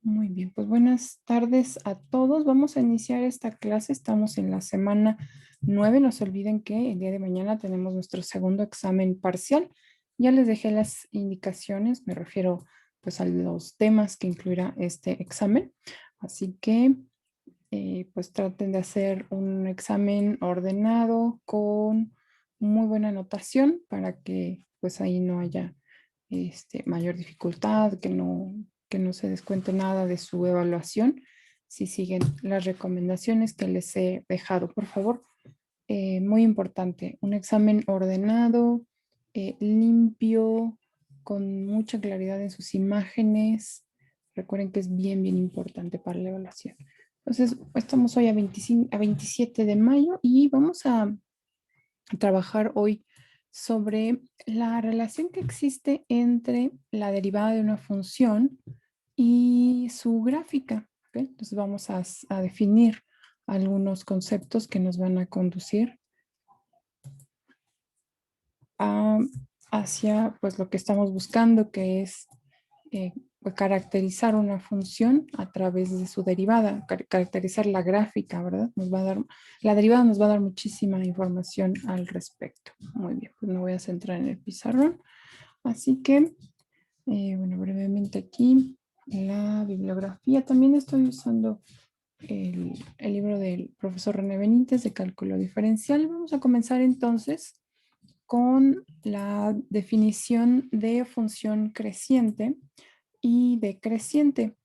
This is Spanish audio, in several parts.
Muy bien, pues buenas tardes a todos. Vamos a iniciar esta clase. Estamos en la semana 9. No se olviden que el día de mañana tenemos nuestro segundo examen parcial. Ya les dejé las indicaciones, me refiero pues a los temas que incluirá este examen. Así que pues traten de hacer un examen ordenado con muy buena anotación para que pues ahí no haya mayor dificultad, que no se descuente nada de su evaluación si siguen las recomendaciones que les he dejado. Por favor, muy importante, un examen ordenado, limpio, con mucha claridad en sus imágenes. Recuerden que es bien, bien importante para la evaluación. Entonces, estamos hoy a 25, a 27 de mayo y vamos a trabajar hoy sobre la relación que existe entre la derivada de una función y su gráfica. ¿Ok? Entonces vamos a definir algunos conceptos que nos van a conducir a- hacia pues, lo que estamos buscando, que es eh, caracterizar una función a través de su derivada, caracterizar la gráfica, ¿verdad? La derivada nos va a dar muchísima información al respecto. Muy bien, pues me voy a centrar en el pizarrón. Así que, bueno, brevemente aquí la bibliografía. También estoy usando el libro del profesor René Benítez de cálculo diferencial. Vamos a comenzar entonces con la definición de función creciente y decreciente.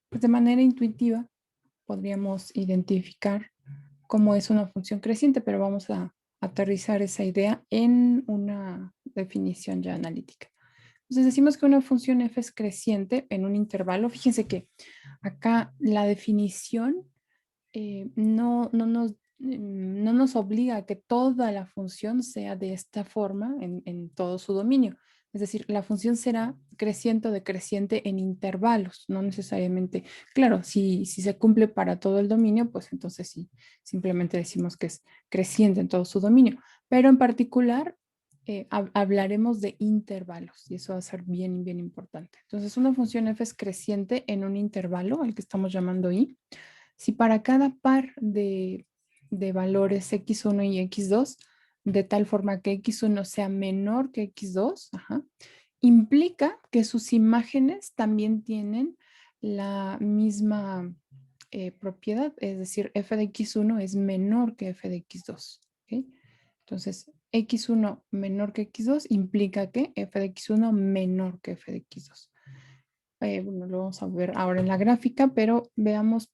Pues de manera intuitiva podríamos identificar cómo es una función creciente, pero vamos a aterrizar esa idea en una definición ya analítica. Entonces decimos que una función f es creciente en un intervalo. Fíjense que acá la definición no nos obliga a que toda la función sea de esta forma en todo su dominio. Es decir, la función será creciente o decreciente en intervalos, no necesariamente. Claro, si se cumple para todo el dominio, pues entonces sí, simplemente decimos que es creciente en todo su dominio. Pero en particular, hablaremos de intervalos y eso va a ser bien, bien importante. Entonces, una función f es creciente en un intervalo, al que estamos llamando i. Si para cada par de valores x1 y x2, de tal forma que x1 sea menor que x2, ajá, implica que sus imágenes también tienen la misma propiedad, es decir, f de x1 es menor que f de x2. ¿Ok? Entonces, x1 menor que x2 implica que f de x1 menor que f de x2. Bueno, lo vamos a ver ahora en la gráfica, pero veamos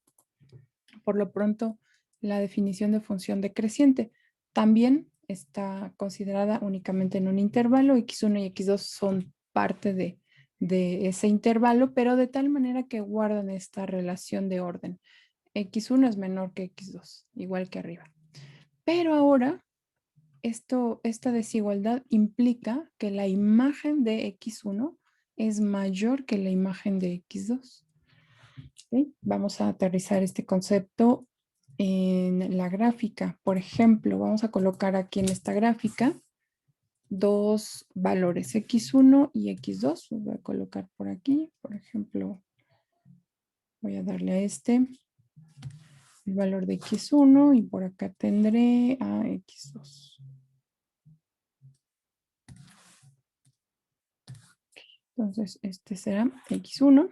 por lo pronto la definición de función decreciente. También está considerada únicamente en un intervalo. X1 y X2 son parte de ese intervalo, pero de tal manera que guardan esta relación de orden. X1 es menor que X2, igual que arriba. Pero ahora, esta desigualdad implica que la imagen de X1 es mayor que la imagen de X2. ¿Sí? Vamos a aterrizar este concepto en la gráfica. Por ejemplo, vamos a colocar aquí en esta gráfica dos valores, x1 y x2. Los voy a colocar por aquí. Por ejemplo, voy a darle a este el valor de x1 y por acá tendré a x2. Entonces, este será x1.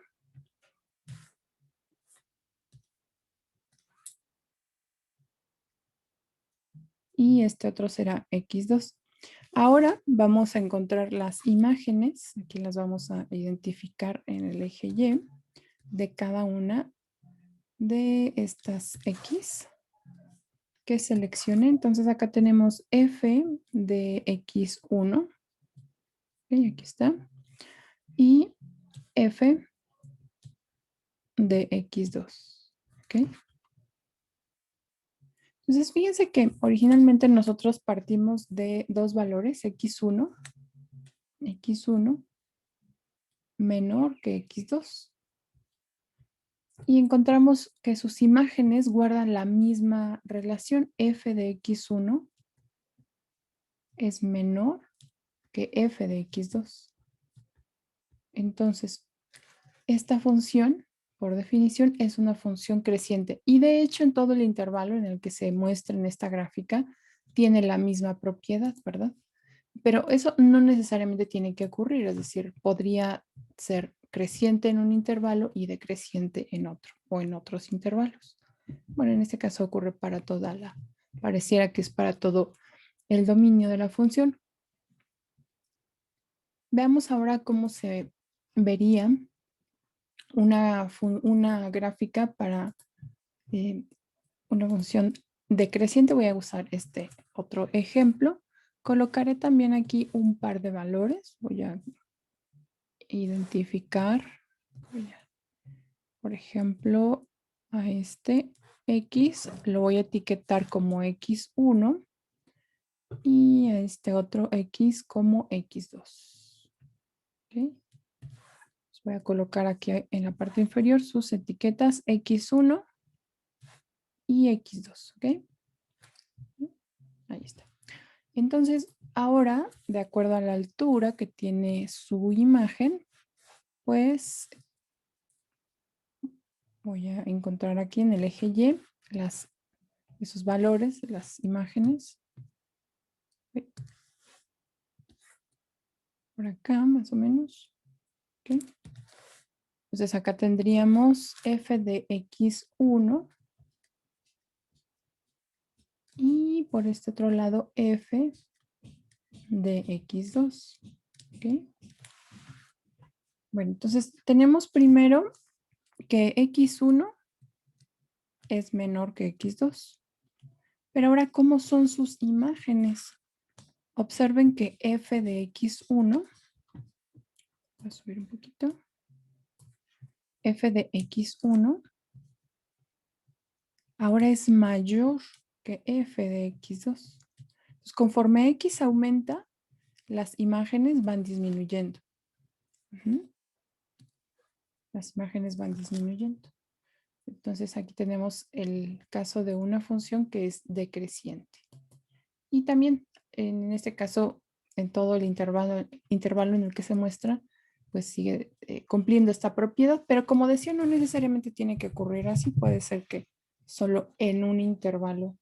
Y este otro será x2. Ahora vamos a encontrar las imágenes, aquí las vamos a identificar en el eje Y de cada una de estas X que seleccioné. Entonces acá tenemos F de X1, okay, aquí está, y F de X2. Okay. Entonces fíjense que originalmente nosotros partimos de dos valores, X1 menor que X2. Y encontramos que sus imágenes guardan la misma relación. F de X1 es menor que F de X2. Entonces, esta función por definición, es una función creciente. Y de hecho, en todo el intervalo en el que se muestra en esta gráfica, tiene la misma propiedad, ¿verdad? Pero eso no necesariamente tiene que ocurrir, es decir, podría ser creciente en un intervalo y decreciente en otro o en otros intervalos. Bueno, en este caso ocurre para pareciera que es para todo el dominio de la función. Veamos ahora cómo se vería una gráfica para eh, una función decreciente. Voy a usar este otro ejemplo. Colocaré también aquí un par de valores. Voy a identificar, por ejemplo, a este X, lo voy a etiquetar como X1 y a este otro X como X2. ¿Okay? Voy a colocar aquí en la parte inferior sus etiquetas X1 y X2, ¿ok? Ahí está. Entonces, ahora, de acuerdo a la altura que tiene su imagen, pues voy a encontrar aquí en el eje Y esos valores, las imágenes. Por acá, más o menos. ¿Okay? Entonces, acá tendríamos f de x1 y por este otro lado f de x2. ¿Okay? Bueno, entonces tenemos primero que x1 es menor que x2. Pero ahora, ¿cómo son sus imágenes? Observen que f de x1, voy a subir un poquito, f de x1 ahora es mayor que f de x2. Entonces, conforme x aumenta, las imágenes van disminuyendo. Las imágenes van disminuyendo. Entonces, aquí tenemos el caso de una función que es decreciente. Y también, en este caso, en todo el intervalo en el que se muestra, pues sigue cumpliendo esta propiedad. Pero como decía, no necesariamente tiene que ocurrir así. Puede ser que solo en un intervalo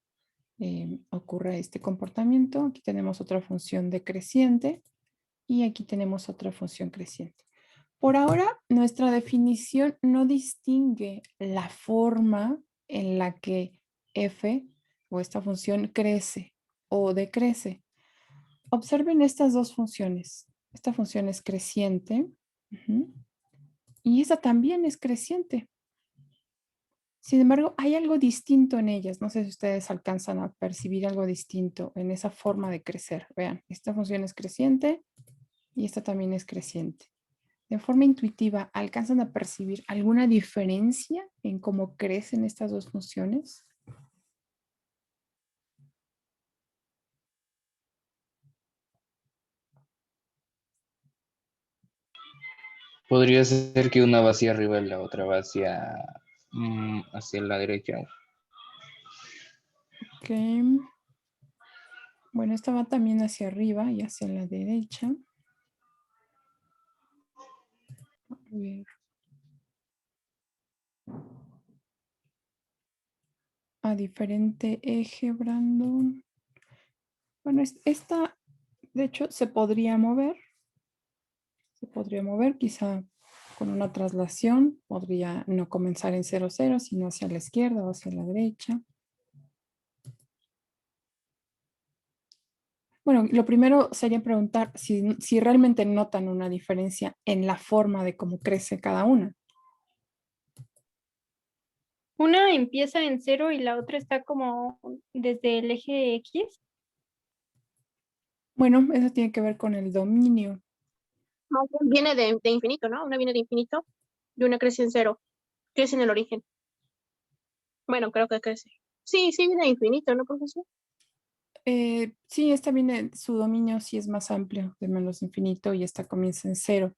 ocurra este comportamiento. Aquí tenemos otra función decreciente y aquí tenemos otra función creciente. Por ahora, nuestra definición no distingue la forma en la que f o esta función crece o decrece. Observen estas dos funciones. Esta función es creciente y esta también es creciente. Sin embargo, hay algo distinto en ellas. No sé si ustedes alcanzan a percibir algo distinto en esa forma de crecer. Vean, esta función es creciente y esta también es creciente. De forma intuitiva, ¿alcanzan a percibir alguna diferencia en cómo crecen estas dos funciones? Podría ser que una va hacia arriba y la otra va hacia la derecha. Ok. Bueno, esta va también hacia arriba y hacia la derecha. A ver. A diferente eje, Brandon. Bueno, esta, de hecho, se podría mover. Se podría mover, quizá con una traslación. Podría no comenzar en 0, 0, sino hacia la izquierda o hacia la derecha. Bueno, lo primero sería preguntar si realmente notan una diferencia en la forma de cómo crece cada una. Una empieza en 0 y la otra está como desde el eje X. Bueno, eso tiene que ver con el dominio. Viene de infinito, ¿no? Una viene de infinito y una crece en 0. Crece en el origen. Bueno, creo que crece. Sí, sí, viene de infinito, ¿no, profesor? Sí, esta viene, su dominio sí es más amplio, de menos infinito, y esta comienza en 0.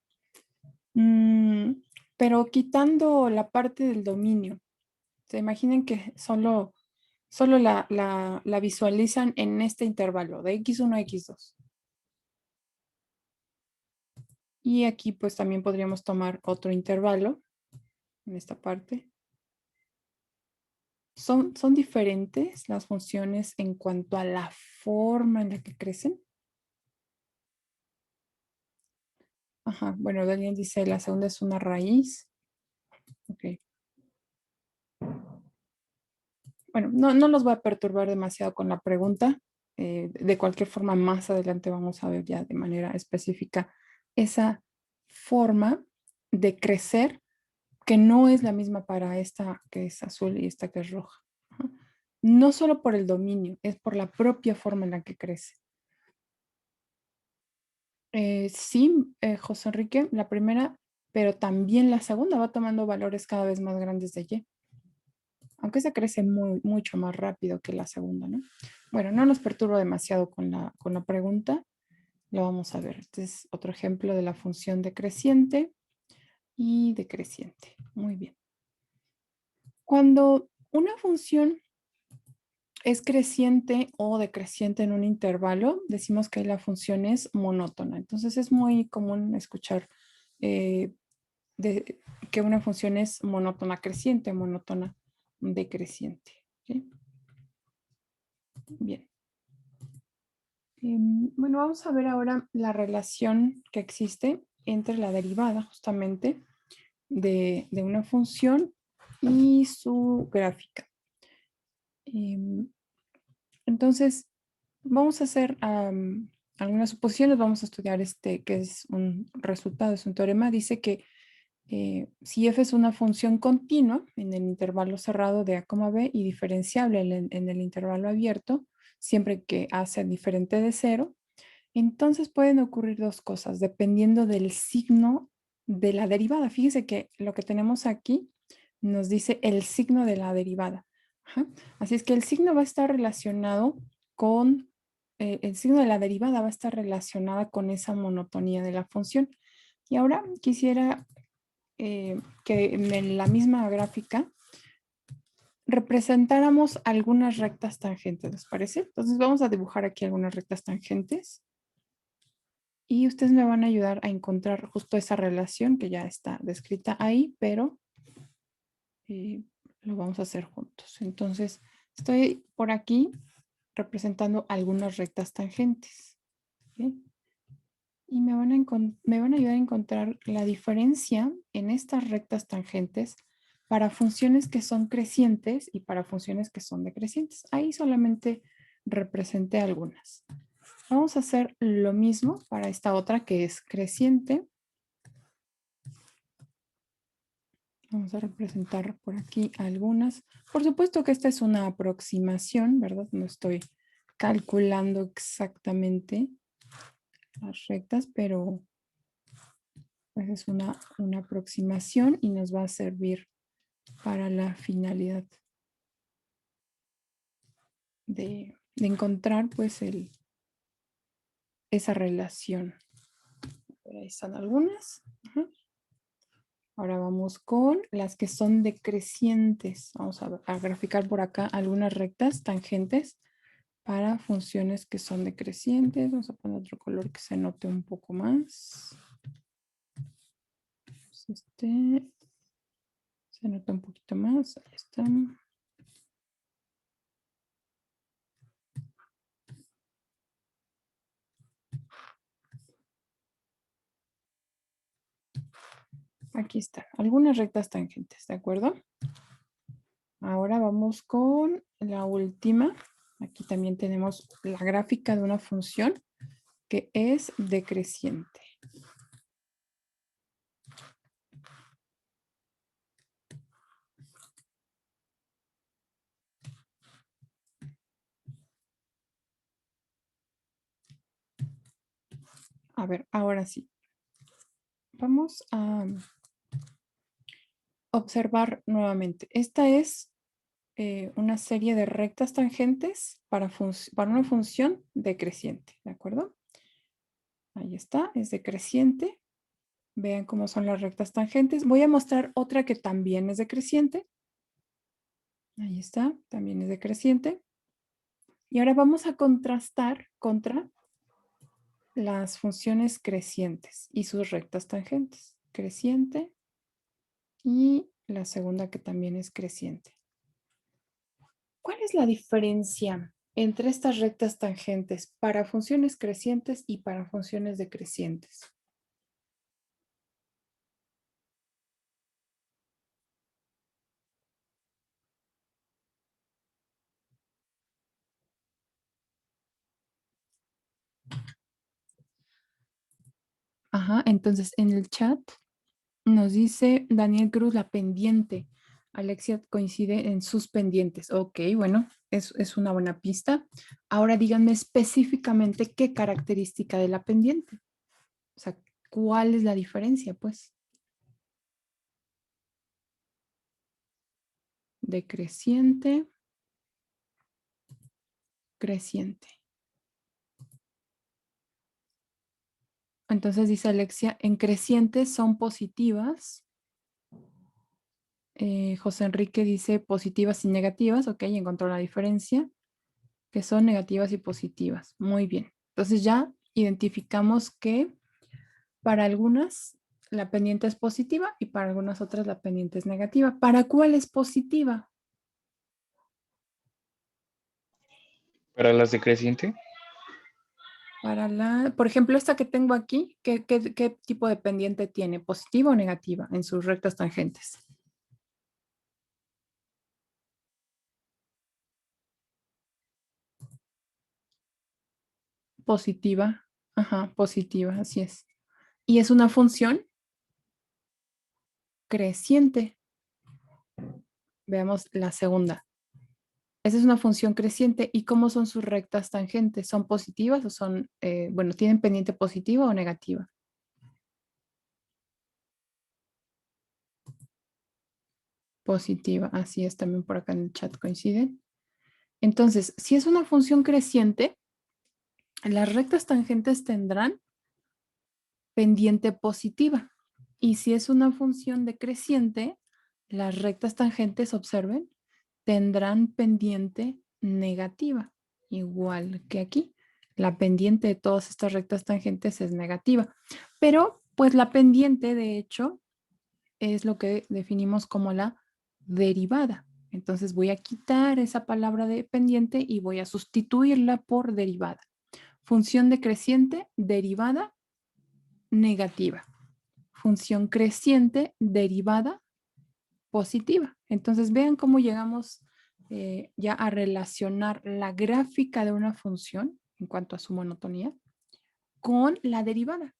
Pero quitando la parte del dominio, se imaginen que solo la visualizan en este intervalo de x1 a x2. Y aquí pues también podríamos tomar otro intervalo en esta parte. Son diferentes las funciones en cuanto a la forma en la que crecen. Ajá, bueno, Daniel dice la segunda es una raíz. Ok. Bueno, no los voy a perturbar demasiado con la pregunta. De cualquier forma, más adelante vamos a ver ya de manera específica esa forma de crecer que no es la misma para esta que es azul y esta que es roja. Ajá. No solo por el dominio, es por la propia forma en la que crece. Sí, José Enrique, la primera, pero también la segunda va tomando valores cada vez más grandes de Y. Aunque esa crece mucho más rápido que la segunda, ¿no? Bueno, no nos perturbo demasiado con la pregunta. Lo vamos a ver. Este es otro ejemplo de la función decreciente y decreciente. Muy bien. Cuando una función es creciente o decreciente en un intervalo, decimos que la función es monótona. Entonces es muy común escuchar que una función es monótona creciente, monótona decreciente. ¿Sí? Bien. Bueno, vamos a ver ahora la relación que existe entre la derivada justamente de una función y su gráfica. Entonces, vamos a hacer algunas suposiciones, vamos a estudiar que es un resultado, es un teorema, dice que si f es una función continua en el intervalo cerrado de a, b y diferenciable en el intervalo abierto, siempre que a sea diferente de 0, entonces pueden ocurrir dos cosas dependiendo del signo de la derivada. Fíjense que lo que tenemos aquí nos dice el signo de la derivada. Ajá. Así es que el signo va a estar relacionado con, el signo de la derivada va a estar relacionada con esa monotonía de la función. Y ahora quisiera que en la misma gráfica representáramos algunas rectas tangentes, ¿les parece? Entonces vamos a dibujar aquí algunas rectas tangentes. Y ustedes me van a ayudar a encontrar justo esa relación que ya está descrita ahí, pero lo vamos a hacer juntos. Entonces, estoy por aquí representando algunas rectas tangentes. ¿Sí? Y me van a ayudar a encontrar la diferencia en estas rectas tangentes para funciones que son crecientes y para funciones que son decrecientes. Ahí solamente representé algunas. Vamos a hacer lo mismo para esta otra que es creciente. Vamos a representar por aquí algunas. Por supuesto que esta es una aproximación, ¿verdad? No estoy calculando exactamente las rectas, pero pues es una aproximación y nos va a servir para la finalidad de encontrar pues esa relación. Ahí están algunas. Ajá. Ahora vamos con las que son decrecientes. Vamos a graficar por acá algunas rectas tangentes para funciones que son decrecientes. Vamos a poner otro color que se note un poco más. Este se nota un poquito más. Ahí está. Aquí están, algunas rectas tangentes, ¿de acuerdo? Ahora vamos con la última. Aquí también tenemos la gráfica de una función que es decreciente. A ver, ahora sí. Vamos a observar nuevamente. Esta es una serie de rectas tangentes para una función decreciente, ¿de acuerdo? Ahí está, es decreciente. Vean cómo son las rectas tangentes. Voy a mostrar otra que también es decreciente. Ahí está, también es decreciente. Y ahora vamos a contrastar contra las funciones crecientes y sus rectas tangentes. Creciente y la segunda que también es creciente. ¿Cuál es la diferencia entre estas rectas tangentes para funciones crecientes y para funciones decrecientes? Ajá, entonces en el chat nos dice Daniel Cruz la pendiente. Alexia coincide en sus pendientes. Ok, bueno, es una buena pista. Ahora díganme específicamente qué característica de la pendiente. O sea, ¿cuál es la diferencia, pues? Decreciente, creciente. Entonces dice Alexia, en creciente son positivas. José Enrique dice positivas y negativas. Ok, encontró la diferencia, que son negativas y positivas. Muy bien. Entonces ya identificamos que para algunas la pendiente es positiva y para algunas otras la pendiente es negativa. ¿Para cuál es positiva? Para las de creciente, Para la, por ejemplo, esta que tengo aquí, ¿qué tipo de pendiente tiene? ¿Positiva o negativa en sus rectas tangentes? Positiva. Ajá, positiva, así es. Y es una función creciente. Veamos la segunda. Esa es una función creciente. ¿Y cómo son sus rectas tangentes? ¿Son positivas o son, bueno, tienen pendiente positiva o negativa? Positiva, así es, también por acá en el chat coinciden. Entonces, si es una función creciente, las rectas tangentes tendrán pendiente positiva. Y si es una función decreciente, las rectas tangentes, observen, tendrán pendiente negativa, igual que aquí. La pendiente de todas estas rectas tangentes es negativa. Pero, pues la pendiente, de hecho, es lo que definimos como la derivada. Entonces voy a quitar esa palabra de pendiente y voy a sustituirla por derivada. Función decreciente, derivada negativa. Función creciente, derivada positiva. Entonces vean cómo llegamos ya a relacionar la gráfica de una función en cuanto a su monotonía con la derivada.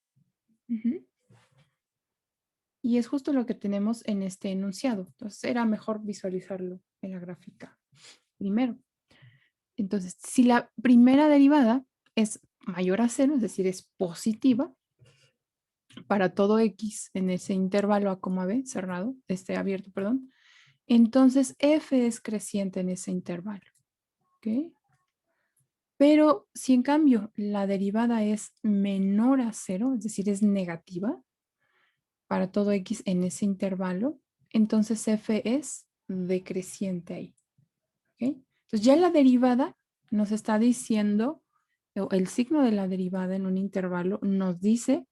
Y es justo lo que tenemos en este enunciado. Entonces era mejor visualizarlo en la gráfica primero. Entonces, si la primera derivada es mayor a cero, es decir, es positiva, para todo x en ese intervalo a, b cerrado, abierto, perdón, entonces f es creciente en ese intervalo. ¿Ok? Pero si en cambio la derivada es menor a cero, es decir, es negativa, para todo x en ese intervalo, entonces f es decreciente ahí. ¿Okay? Entonces ya la derivada nos está diciendo, o el signo de la derivada en un intervalo nos dice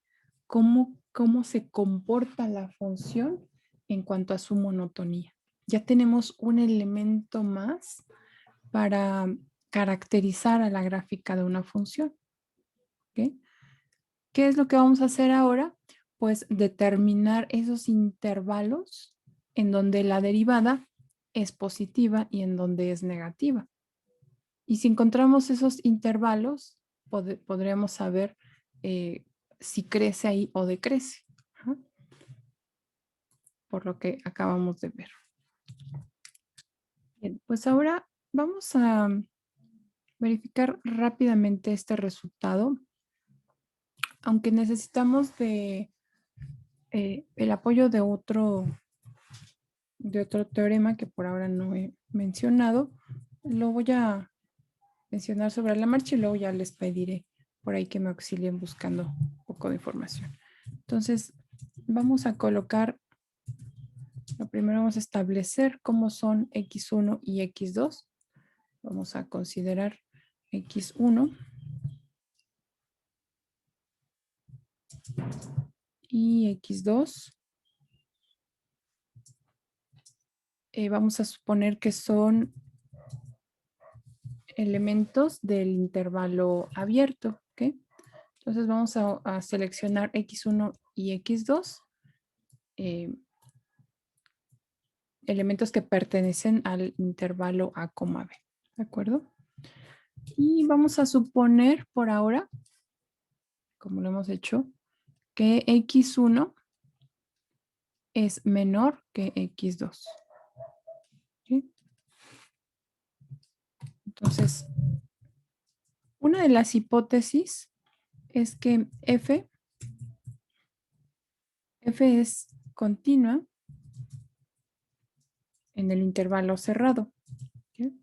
cómo se comporta la función en cuanto a su monotonía. Ya tenemos un elemento más para caracterizar a la gráfica de una función. ¿Okay? ¿Qué es lo que vamos a hacer ahora? Pues determinar esos intervalos en donde la derivada es positiva y en donde es negativa. Y si encontramos esos intervalos, podremos saber si crece ahí o decrece. Ajá. Por lo que acabamos de ver. Bien, pues ahora vamos a verificar rápidamente este resultado. Aunque necesitamos de el apoyo de otro teorema que por ahora no he mencionado, lo voy a mencionar sobre la marcha y luego ya les pediré por ahí que me auxilien buscando un poco de información. Entonces, vamos a colocar, lo primero vamos a establecer cómo son x1 y x2. Vamos a considerar x1 y x2. vamos a suponer que son elementos del intervalo abierto, ¿ok? Entonces vamos a seleccionar X1 y X2, elementos que pertenecen al intervalo A, B, ¿de acuerdo? Y vamos a suponer por ahora, como lo hemos hecho, que X1 es menor que X2. ¿Sí? Entonces, una de las hipótesis es que F es continua en el intervalo cerrado. ¿Sí?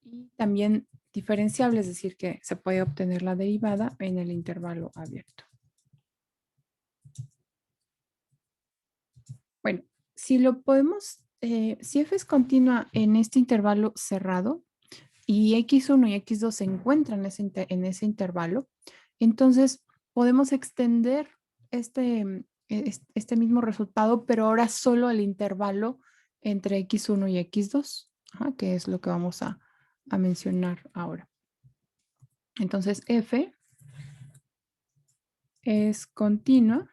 Y también diferenciable, es decir, que se puede obtener la derivada en el intervalo abierto. Bueno, si lo podemos, si F es continua en este intervalo cerrado y X1 y X2 se encuentran en ese intervalo, entonces podemos extender este mismo resultado, pero ahora solo al intervalo entre X1 y X2, que es lo que vamos a mencionar ahora. Entonces, F es continua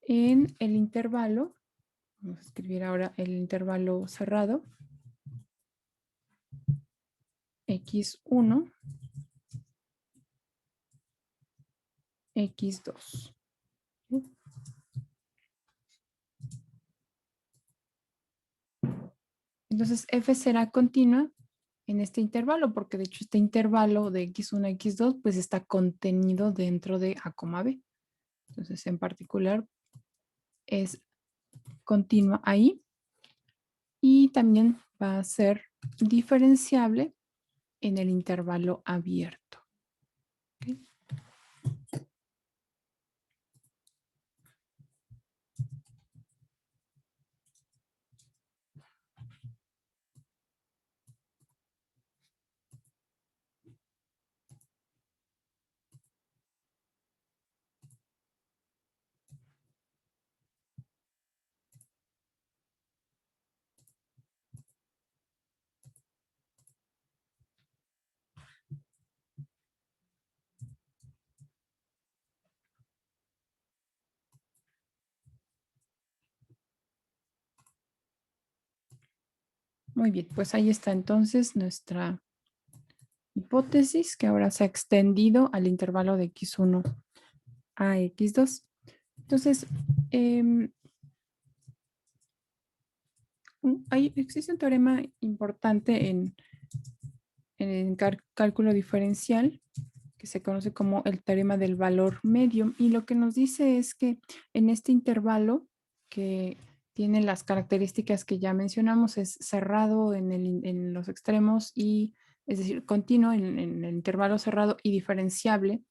en el intervalo, vamos a escribir ahora el intervalo cerrado, X1, X2. Entonces, F será continua en este intervalo, porque de hecho este intervalo de X1 a X2 pues está contenido dentro de A, B. Entonces, en particular, es continua ahí y también va a ser diferenciable en el intervalo abierto. ¿Okay? Muy bien, pues ahí está entonces nuestra hipótesis que ahora se ha extendido al intervalo de X1 a X2. Entonces, existe un teorema importante en cálculo diferencial que se conoce como el teorema del valor medio, y lo que nos dice es que en este intervalo que tiene las características que ya mencionamos, es cerrado en los extremos y es decir, continuo en el intervalo cerrado y diferenciable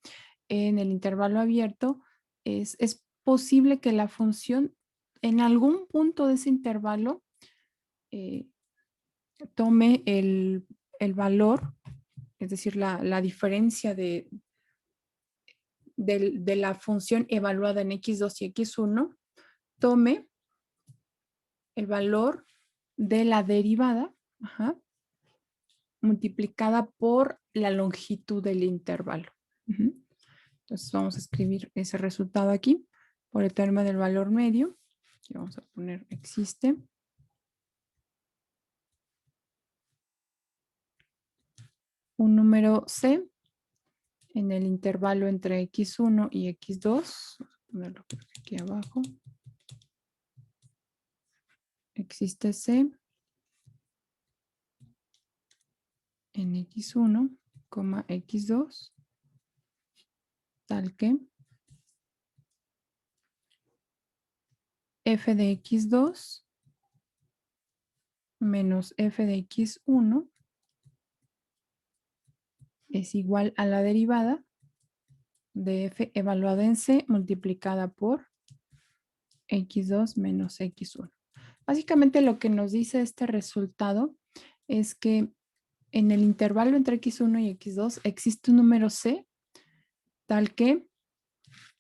en el intervalo abierto, es posible que la función en algún punto de ese intervalo tome el valor, es decir, la diferencia de la función evaluada en X2 y X1, tome el valor de la derivada multiplicada por la longitud del intervalo. Entonces vamos a escribir ese resultado aquí por el teorema del valor medio. Aquí vamos a poner existe. Un número C en el intervalo entre X1 y X2. Vamos a ponerlo aquí abajo. Existe C en X1, X2, tal que f de X2 menos f de X1 es igual a la derivada de f evaluada en C multiplicada por X2 menos X1. Básicamente lo que nos dice este resultado es que en el intervalo entre X1 y X2 existe un número C tal que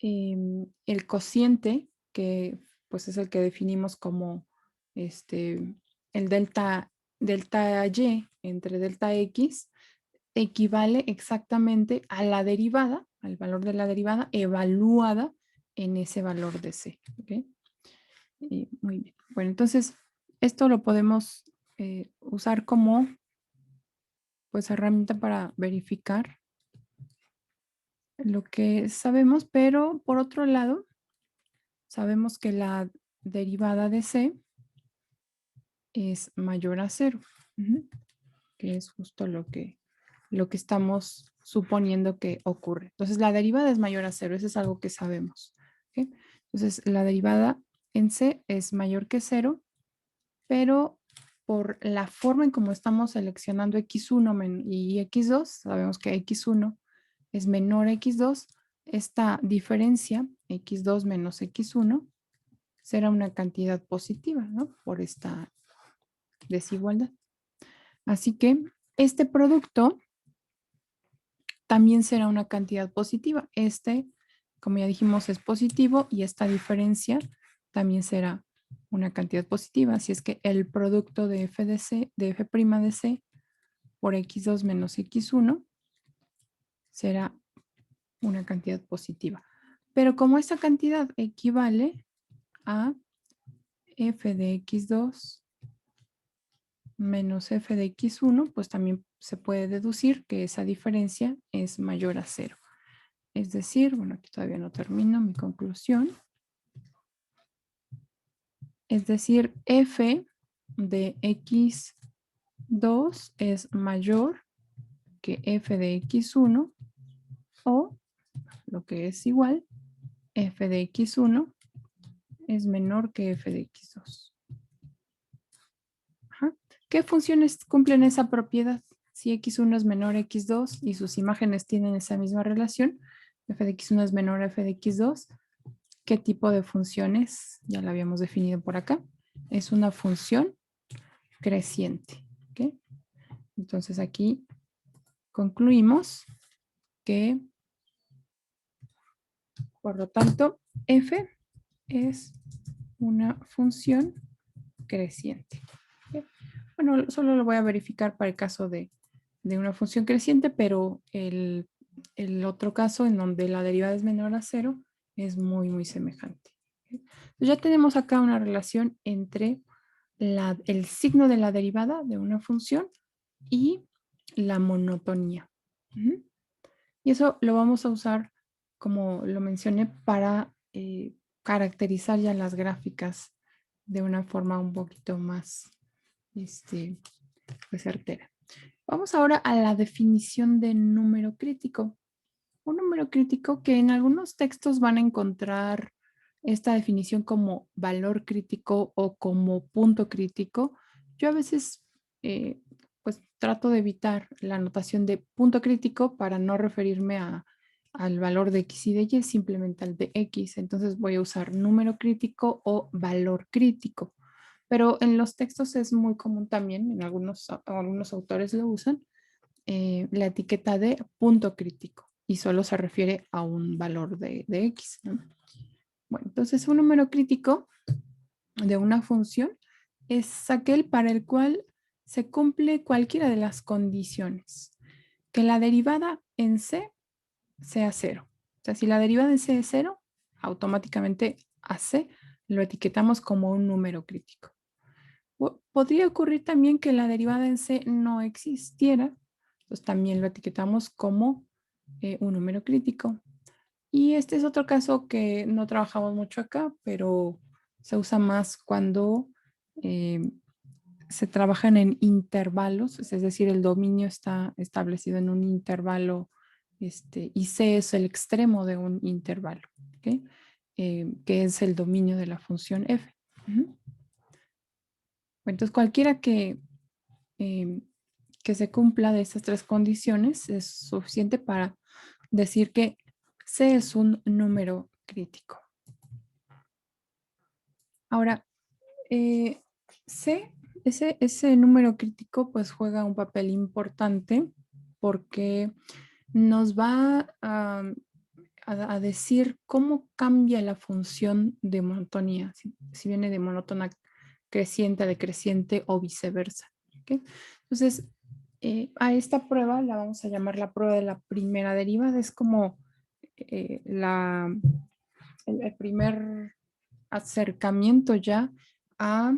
el cociente que pues es el que definimos como el delta Y entre delta X, equivale exactamente a la derivada, al valor de la derivada evaluada en ese valor de C. ¿Ok? Muy bien. Bueno, entonces esto lo podemos usar como pues herramienta para verificar lo que sabemos, pero por otro lado, sabemos que la derivada de C es mayor a 0, que es justo lo que estamos suponiendo que ocurre. Entonces, la derivada es mayor a 0, eso es algo que sabemos. ¿Ok? Entonces, la derivada en C es mayor que 0, pero por la forma en cómo estamos seleccionando x1 y x2, sabemos que x1 es menor a x2, esta diferencia, x2 menos x1, será una cantidad positiva, ¿no? Por esta desigualdad. Así que este producto también será una cantidad positiva. Como ya dijimos, es positivo y esta diferencia también será una cantidad positiva. Así es que el producto de f de C, de f' de C por x2 menos x1 será una cantidad positiva. Pero como esta cantidad equivale a f de x2 menos f de x1, pues también se puede deducir que esa diferencia es mayor a 0. Es decir, bueno, aquí todavía no termino mi conclusión. Es decir, f de x2 es mayor que f de x1 o, lo que es igual, f de x1 es menor que f de x2. Ajá. ¿Qué funciones cumplen esa propiedad? Si x1 es menor a x2 y sus imágenes tienen esa misma relación, f de x1 es menor a f de x2, ¿qué tipo de funciones? Ya la habíamos definido por acá. Es una función creciente. ¿Okay? Entonces aquí concluimos que, por lo tanto, f es una función creciente. ¿Okay? Bueno, solo lo voy a verificar para el caso de una función creciente, pero el otro caso en donde la derivada es menor a 0 es muy, muy semejante. ¿Okay? Entonces ya tenemos acá una relación entre el signo de la derivada de una función y la monotonía. Y eso lo vamos a usar, como lo mencioné, para caracterizar ya las gráficas de una forma un poquito más pues, certera. Vamos ahora a la definición de número crítico. Un número crítico que en algunos textos van a encontrar esta definición como valor crítico o como punto crítico. Yo a veces pues trato de evitar la notación de punto crítico para no referirme al valor de x y de y, simplemente al de x. Entonces voy a usar número crítico o valor crítico. Pero en los textos es muy común también, en algunos autores lo usan, la etiqueta de punto crítico y solo se refiere a un valor de x, ¿no? Bueno, entonces un número crítico de una función es aquel para el cual se cumple cualquiera de las condiciones. Que la derivada en C sea 0. O sea, si la derivada en C es 0, automáticamente a C lo etiquetamos como un número crítico. Podría ocurrir también que la derivada en C no existiera, pues también lo etiquetamos como un número crítico. Y este es otro caso que no trabajamos mucho acá, pero se usa más cuando se trabajan en intervalos, es decir, el dominio está establecido en un intervalo y C es el extremo de un intervalo, ¿okay? Que es el dominio de la función f. Entonces, cualquiera que se cumpla de estas tres condiciones es suficiente para decir que C es un número crítico. Ahora, C, ese número crítico pues juega un papel importante porque nos va a a decir cómo cambia la función de monotonía, si viene de monótona creciente a decreciente o viceversa. ¿Ok? Entonces, a esta prueba la vamos a llamar la prueba de la primera derivada. Es como el primer acercamiento ya a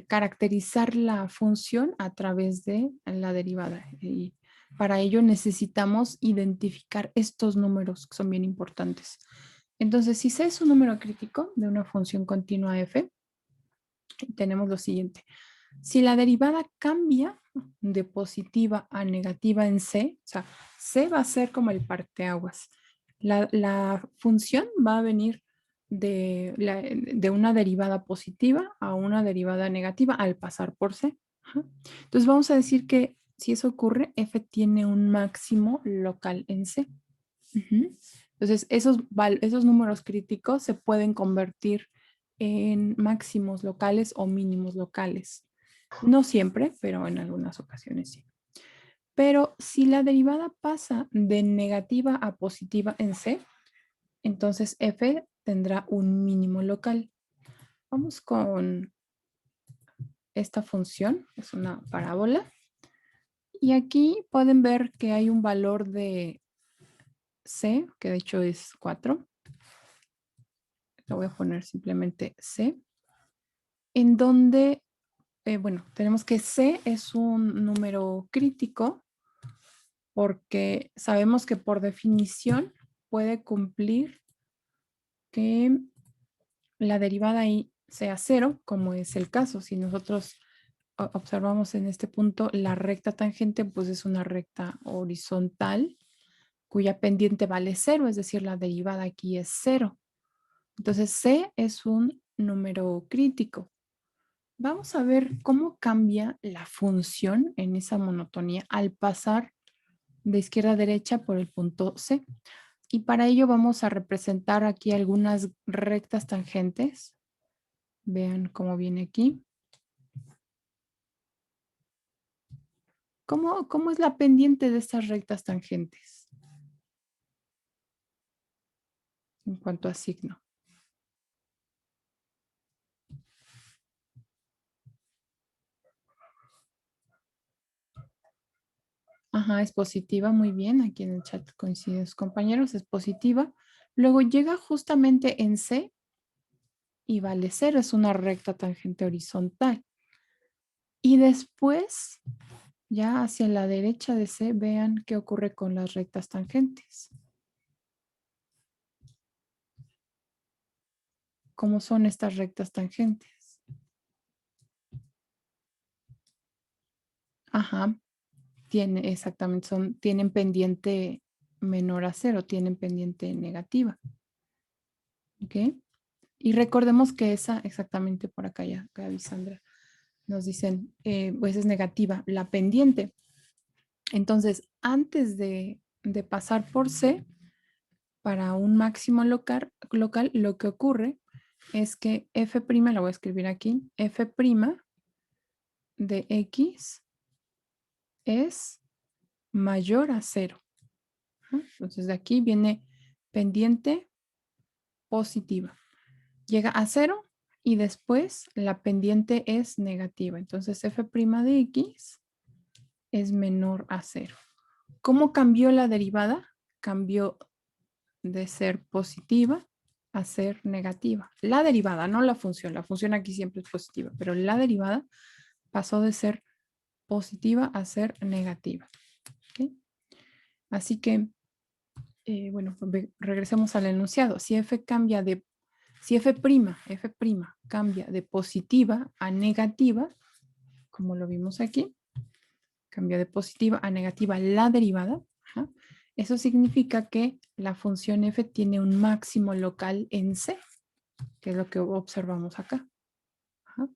caracterizar la función a través de la derivada. Y para ello necesitamos identificar estos números que son bien importantes. Entonces, si C es un número crítico de una función continua f, tenemos lo siguiente. Si la derivada cambia de positiva a negativa en C, o sea, C va a ser como el parteaguas. La función va a venir de una derivada positiva a una derivada negativa al pasar por C. Ajá. Entonces vamos a decir que si eso ocurre, f tiene un máximo local en C. Ujú. Entonces esos números críticos se pueden convertir en máximos locales o mínimos locales. No siempre, pero en algunas ocasiones sí. Pero si la derivada pasa de negativa a positiva en C, entonces f tendrá un mínimo local. Vamos con esta función, es una parábola. Y aquí pueden ver que hay un valor de C, que de hecho es 4. Lo voy a poner simplemente C. En donde, bueno, tenemos que C es un número crítico porque sabemos que por definición puede cumplir que la derivada ahí sea 0, como es el caso. Si nosotros observamos en este punto, la recta tangente pues es una recta horizontal cuya pendiente vale 0, es decir, la derivada aquí es 0. Entonces C es un número crítico. Vamos a ver cómo cambia la función en esa monotonía al pasar de izquierda a derecha por el punto C. Y para ello vamos a representar aquí algunas rectas tangentes. Vean cómo viene aquí. ¿Cómo es la pendiente de estas rectas tangentes? En cuanto a signo. Ajá, es positiva, muy bien. Aquí en el chat coinciden sus compañeros, es positiva. Luego llega justamente en C y vale 0, es una recta tangente horizontal. Y después, ya hacia la derecha de C, vean qué ocurre con las rectas tangentes. ¿Cómo son estas rectas tangentes? Ajá, exactamente, tienen pendiente menor a 0, tienen pendiente negativa. ¿Ok? Y recordemos que esa, exactamente por acá ya, Gaby, Sandra, nos dicen, pues es negativa, la pendiente. Entonces, antes de pasar por C, para un máximo local, lo que ocurre es que f', la voy a escribir aquí, f' de x es mayor a 0. Entonces, de aquí viene pendiente positiva. Llega a 0 y después la pendiente es negativa. Entonces, f' de x es menor a 0. ¿Cómo cambió la derivada? Cambió de ser positiva a ser negativa. La derivada, no la función. La función aquí siempre es positiva, pero la derivada pasó de ser positiva a ser negativa. ¿Okay? Así que, bueno, regresemos al enunciado. Si f cambia de, si f' cambia de positiva a negativa, como lo vimos aquí, cambia de positiva a negativa la derivada, ¿ja? Eso significa que la función f tiene un máximo local en C, que es lo que observamos acá. ¿Ja?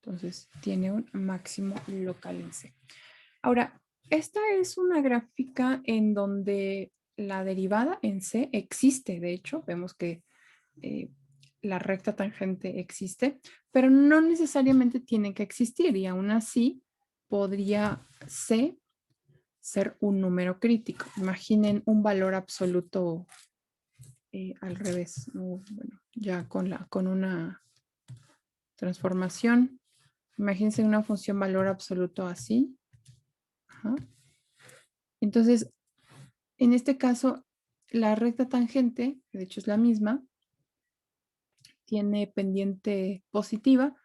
Entonces, tiene un máximo local en C. Ahora, esta es una gráfica en donde la derivada en C existe. De hecho, vemos que la recta tangente existe, pero no necesariamente tiene que existir y aún así podría C ser un número crítico. Imaginen un valor absoluto al revés. Bueno, ya con una transformación. Imagínense una función valor absoluto así. Ajá. Entonces, en este caso, la recta tangente, que de hecho es la misma, tiene pendiente positiva,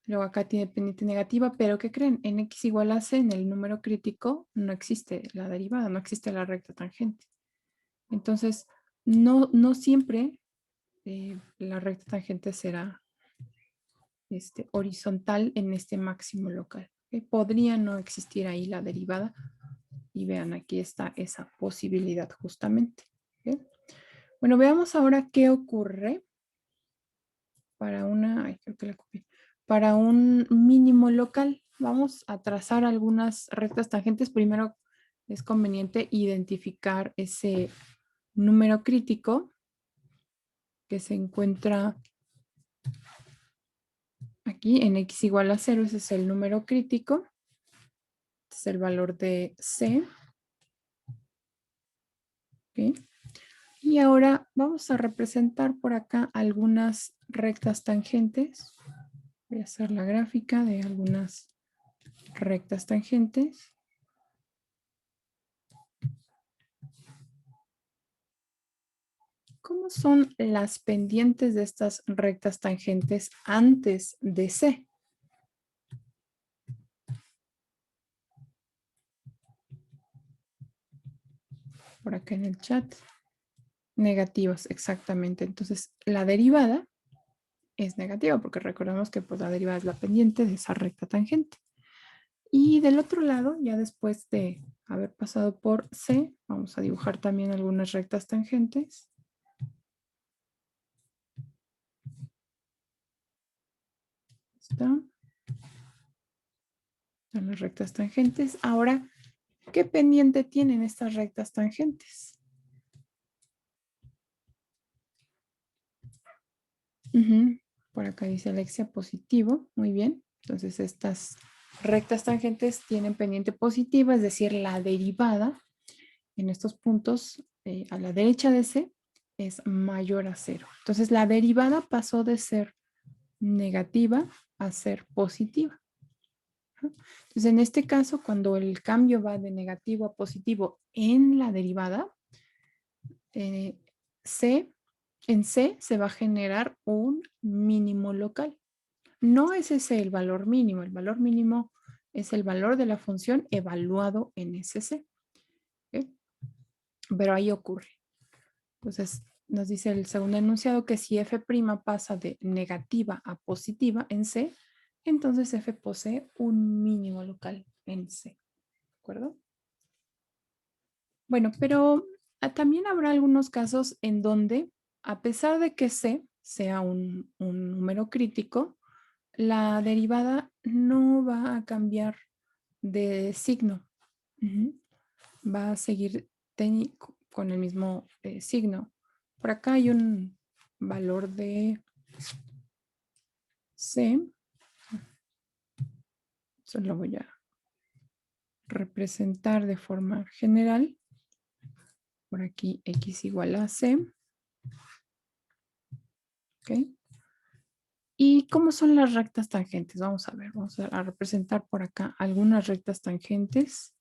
luego acá tiene pendiente negativa, pero ¿qué creen? En x igual a c, en el número crítico, no existe la derivada, no existe la recta tangente. Entonces, no siempre la recta tangente será horizontal en este máximo local. ¿Okay? Podría no existir ahí la derivada. Y vean, aquí está esa posibilidad justamente. ¿Okay? Bueno, veamos ahora qué ocurre para para un mínimo local. Vamos a trazar algunas rectas tangentes. Primero es conveniente identificar ese número crítico que se encuentra aquí en x igual a 0. Ese es el número crítico. Este es el valor de c. ¿Okay? Y ahora vamos a representar por acá algunas rectas tangentes. Voy a hacer la gráfica de algunas rectas tangentes. ¿Cómo son las pendientes de estas rectas tangentes antes de C? Por acá en el chat. Negativas, exactamente. Entonces, la derivada es negativa porque recordemos que pues, la derivada es la pendiente de esa recta tangente. Y del otro lado, ya después de haber pasado por C, vamos a dibujar también algunas rectas tangentes. Están las rectas tangentes. Ahora, ¿qué pendiente tienen estas rectas tangentes? Por acá dice Alexia positivo. Muy bien. Entonces, estas rectas tangentes tienen pendiente positiva, es decir, la derivada en estos puntos a la derecha de C es mayor a 0. Entonces, la derivada pasó de ser negativa a ser positiva. Entonces, en este caso, cuando el cambio va de negativo a positivo en la derivada, en C se va a generar un mínimo local. No es ese el valor mínimo es el valor de la función evaluado en ese C. ¿Okay? Pero ahí ocurre. Entonces, nos dice el segundo enunciado que si f' pasa de negativa a positiva en C, entonces f posee un mínimo local en C. ¿De acuerdo? Bueno, pero también habrá algunos casos en donde, a pesar de que C sea un número crítico, la derivada no va a cambiar de signo. Va a seguir con el mismo signo. Por acá hay un valor de C. Eso lo voy a representar de forma general. Por aquí x igual a C. ¿Ok? ¿Y cómo son las rectas tangentes? Vamos a ver, vamos a representar por acá algunas rectas tangentes.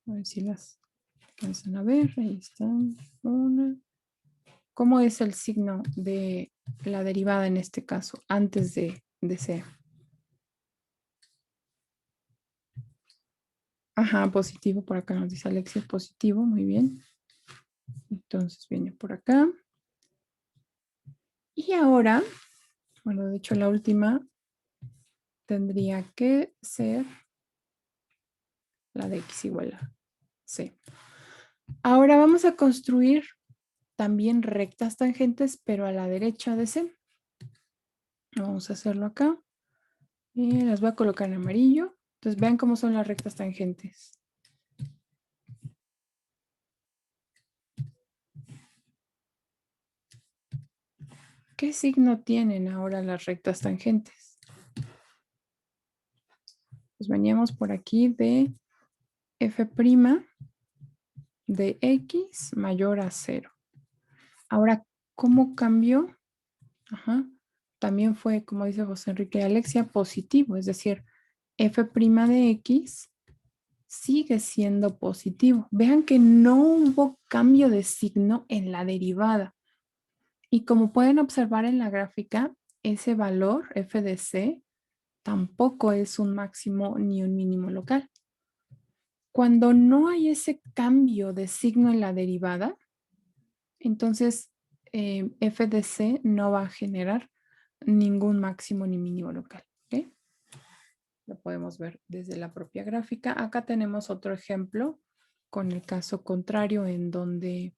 A ver si las alcanzan a ver. Ahí están. Una. ¿Cómo es el signo de la derivada en este caso, antes de C? Ajá, positivo, por acá nos dice Alexia, positivo, muy bien. Entonces viene por acá. Y ahora, bueno, de hecho la última tendría que ser la de x igual a C. Ahora vamos a construir también rectas tangentes, pero a la derecha de C. Vamos a hacerlo acá. Y las voy a colocar en amarillo. Entonces vean cómo son las rectas tangentes. ¿Qué signo tienen ahora las rectas tangentes? Pues veníamos por aquí de f' de x mayor a 0. Ahora, ¿cómo cambió? Ajá. También fue, como dice José Enrique y Alexia, positivo, es decir, f' de x sigue siendo positivo. Vean que no hubo cambio de signo en la derivada. Y como pueden observar en la gráfica, ese valor f de c tampoco es un máximo ni un mínimo local. Cuando no hay ese cambio de signo en la derivada, entonces f de c no va a generar ningún máximo ni mínimo local. ¿Okay? Lo podemos ver desde la propia gráfica. Acá tenemos otro ejemplo con el caso contrario en donde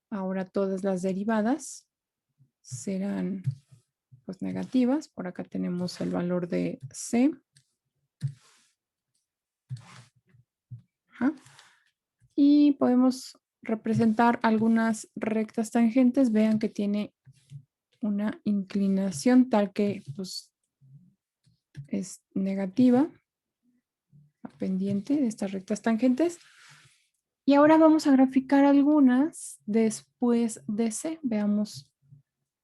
ahora todas las derivadas serán pues negativas. Por acá tenemos el valor de c. Ajá. Y podemos representar algunas rectas tangentes. Vean que tiene una inclinación tal que pues, es negativa, la pendiente de estas rectas tangentes. Y ahora vamos a graficar algunas después de C. Veamos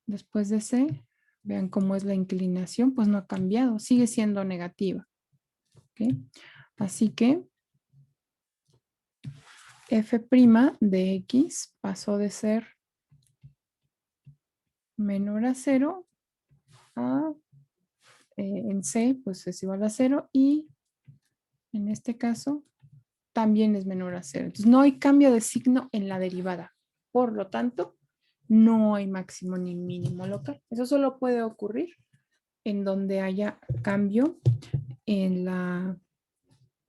después de C. Vean cómo es la inclinación, pues no ha cambiado, sigue siendo negativa. ¿Okay? Así que f' de x pasó de ser menor a 0 a en C pues es igual a 0 y en este caso también es menor a 0. Entonces no hay cambio de signo en la derivada. Por lo tanto, no hay máximo ni mínimo local. Eso solo puede ocurrir en donde haya cambio en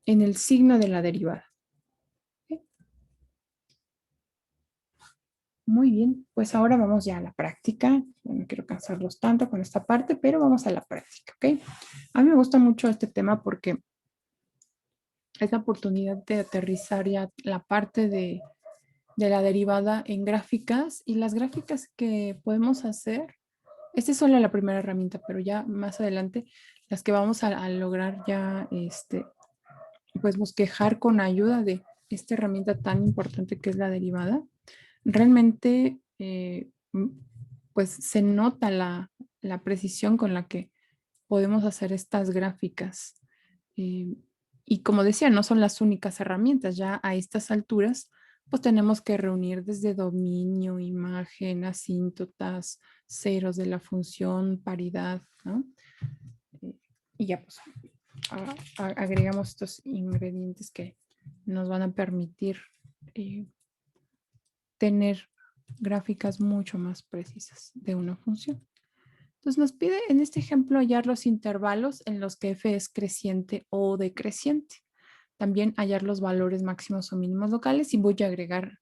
el signo de la derivada. ¿Okay? Muy bien, pues ahora vamos ya a la práctica. No quiero cansarlos tanto con esta parte, pero vamos a la práctica, ¿ok? A mí me gusta mucho este tema porque es la oportunidad de aterrizar ya la parte de la derivada en gráficas y las gráficas que podemos hacer. Esta es solo la primera herramienta, pero ya más adelante las que vamos a lograr ya pues bosquejar con ayuda de esta herramienta tan importante que es la derivada. Realmente pues se nota la precisión con la que podemos hacer estas gráficas. Y como decía, no son las únicas herramientas. Ya a estas alturas, pues tenemos que reunir desde dominio, imagen, asíntotas, ceros de la función, paridad, ¿no? Y ya pues agregamos estos ingredientes que nos van a permitir tener gráficas mucho más precisas de una función. Entonces nos pide en este ejemplo hallar los intervalos en los que f es creciente o decreciente. También hallar los valores máximos o mínimos locales y voy a agregar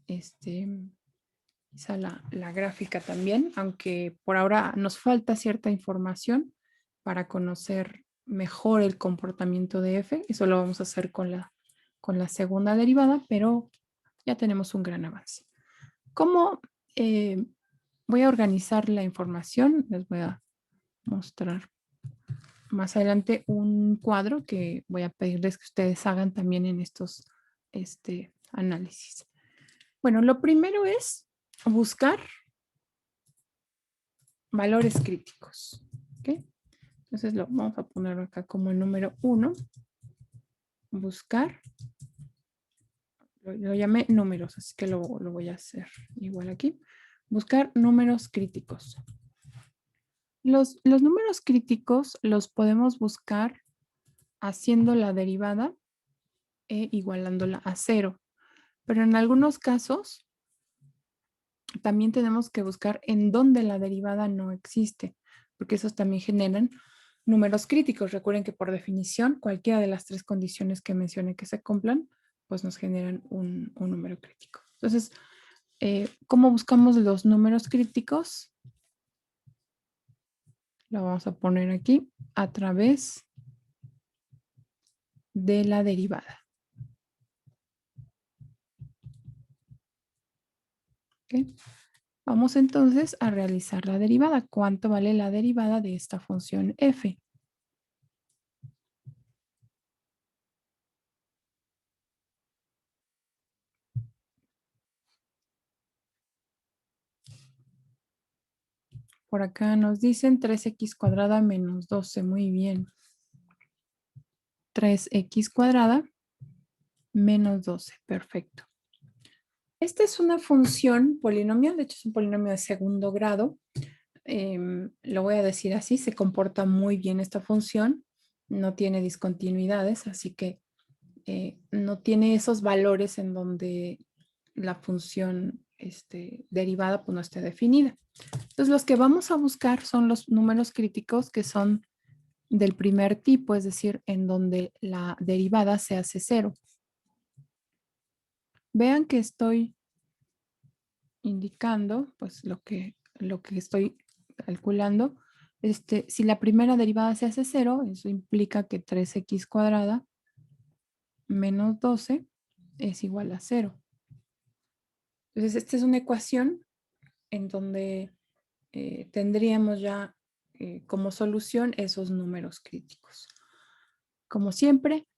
quizá la gráfica también, aunque por ahora nos falta cierta información para conocer mejor el comportamiento de f. Eso lo vamos a hacer con la segunda derivada, pero ya tenemos un gran avance. ¿Cómo voy a organizar la información? Les voy a mostrar más adelante un cuadro que voy a pedirles que ustedes hagan también en estos análisis. Bueno, lo primero es buscar valores críticos. ¿Okay? Entonces lo vamos a poner acá como el número 1. Buscar. Lo llamé números, así que lo voy a hacer igual aquí. Buscar números críticos. Los números críticos los podemos buscar haciendo la derivada e igualándola a 0. Pero en algunos casos también tenemos que buscar en dónde la derivada no existe, porque esos también generan números críticos. Recuerden que por definición cualquiera de las 3 condiciones que mencioné que se cumplan, pues nos generan un número crítico. Entonces, ¿cómo buscamos los números críticos? Lo vamos a poner aquí a través de la derivada. ¿Okay? Vamos entonces a realizar la derivada. ¿Cuánto vale la derivada de esta función f? Por acá nos dicen 3x cuadrada menos 12. Muy bien. 3x cuadrada menos 12. Perfecto. Esta es una función polinomial. De hecho, es un polinomio de segundo grado. Lo voy a decir así. Se comporta muy bien esta función. No tiene discontinuidades, así que no tiene esos valores en donde la función derivada pues, no esté definida. Entonces, los que vamos a buscar son los números críticos que son del primer tipo, es decir, en donde la derivada se hace cero. Vean que estoy indicando, pues lo que estoy calculando. Si la primera derivada se hace cero, eso implica que 3x cuadrada menos 12 es igual a 0. Entonces, esta es una ecuación en donde tendríamos ya como solución esos números críticos. Como siempre,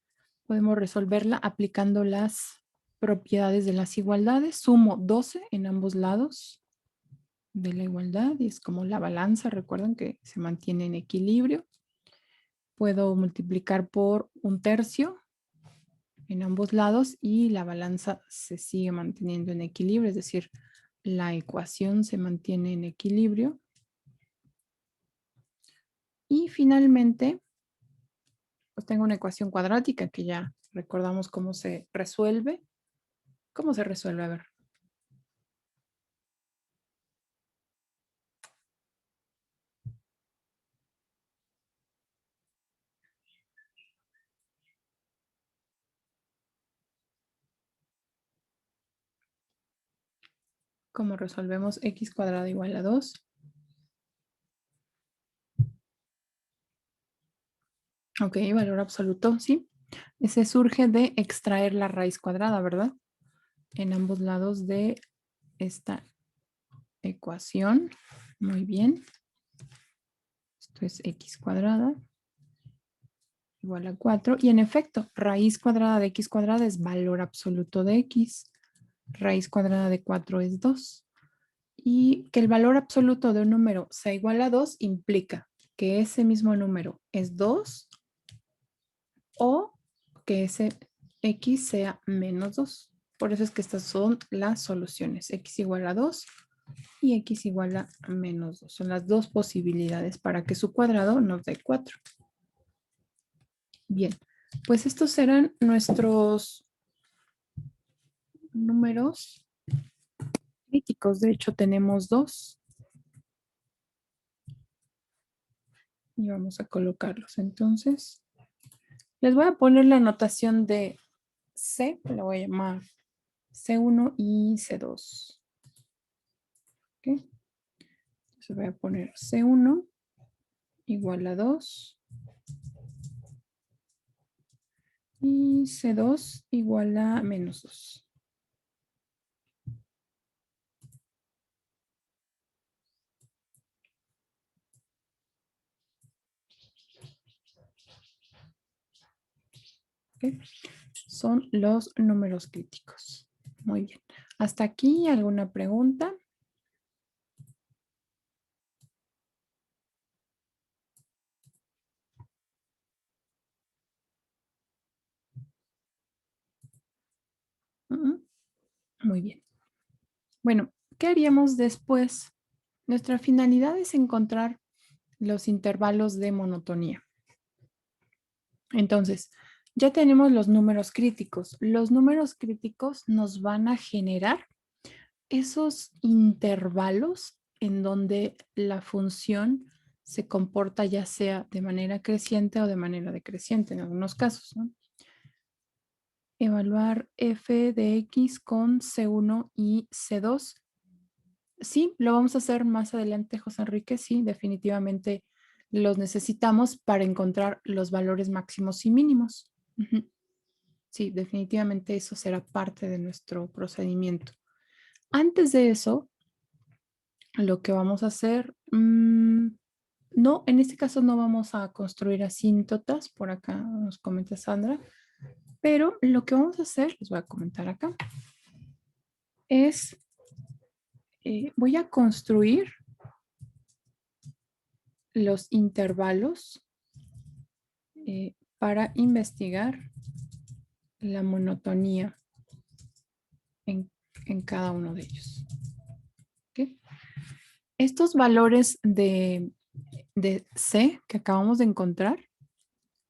podemos resolverla aplicando las propiedades de las igualdades. Sumo 12 en ambos lados de la igualdad y es como la balanza, recuerden que se mantiene en equilibrio. Puedo multiplicar por 1/3 en ambos lados y la balanza se sigue manteniendo en equilibrio, es decir, la ecuación se mantiene en equilibrio. Y finalmente, pues tengo una ecuación cuadrática que ya recordamos cómo se resuelve. ¿Cómo se resuelve? A ver. ¿Cómo resolvemos x cuadrado igual a 2? Ok, valor absoluto, sí. Ese surge de extraer la raíz cuadrada, ¿verdad? En ambos lados de esta ecuación. Muy bien. Esto es x cuadrada igual a 4. Y en efecto, raíz cuadrada de x cuadrada es valor absoluto de x. Raíz cuadrada de 4 es 2. Y que el valor absoluto de un número sea igual a 2 implica que ese mismo número es 2 o que ese x sea menos 2. Por eso es que estas son las soluciones. X igual a 2 y x igual a menos 2. Son las dos posibilidades para que su cuadrado nos dé 4. Bien, pues estos serán nuestros números críticos. De hecho, tenemos 2. Y vamos a colocarlos. Entonces, les voy a poner la notación de C, la voy a llamar C1 y C2. ¿Ok? Entonces voy a poner C1 igual a 2 y C2 igual a menos 2. ¿Okay? Son los números críticos. Muy bien. ¿Hasta aquí alguna pregunta? Muy bien. Bueno, ¿qué haríamos después? Nuestra finalidad es encontrar los intervalos de monotonía. Entonces, ya tenemos los números críticos. Los números críticos nos van a generar esos intervalos en donde la función se comporta ya sea de manera creciente o de manera decreciente en algunos casos, ¿no? Evaluar f de x con C1 y C2. Sí, lo vamos a hacer más adelante, José Enrique. Sí, definitivamente los necesitamos para encontrar los valores máximos y mínimos. Sí, definitivamente eso será parte de nuestro procedimiento. Antes de eso, lo que vamos a hacer, no, en este caso no vamos a construir asíntotas, por acá nos comenta Sandra, pero lo que vamos a hacer, les voy a comentar acá, es, voy a construir los intervalos para investigar la monotonía en cada uno de ellos. ¿Okay? Estos valores de C que acabamos de encontrar,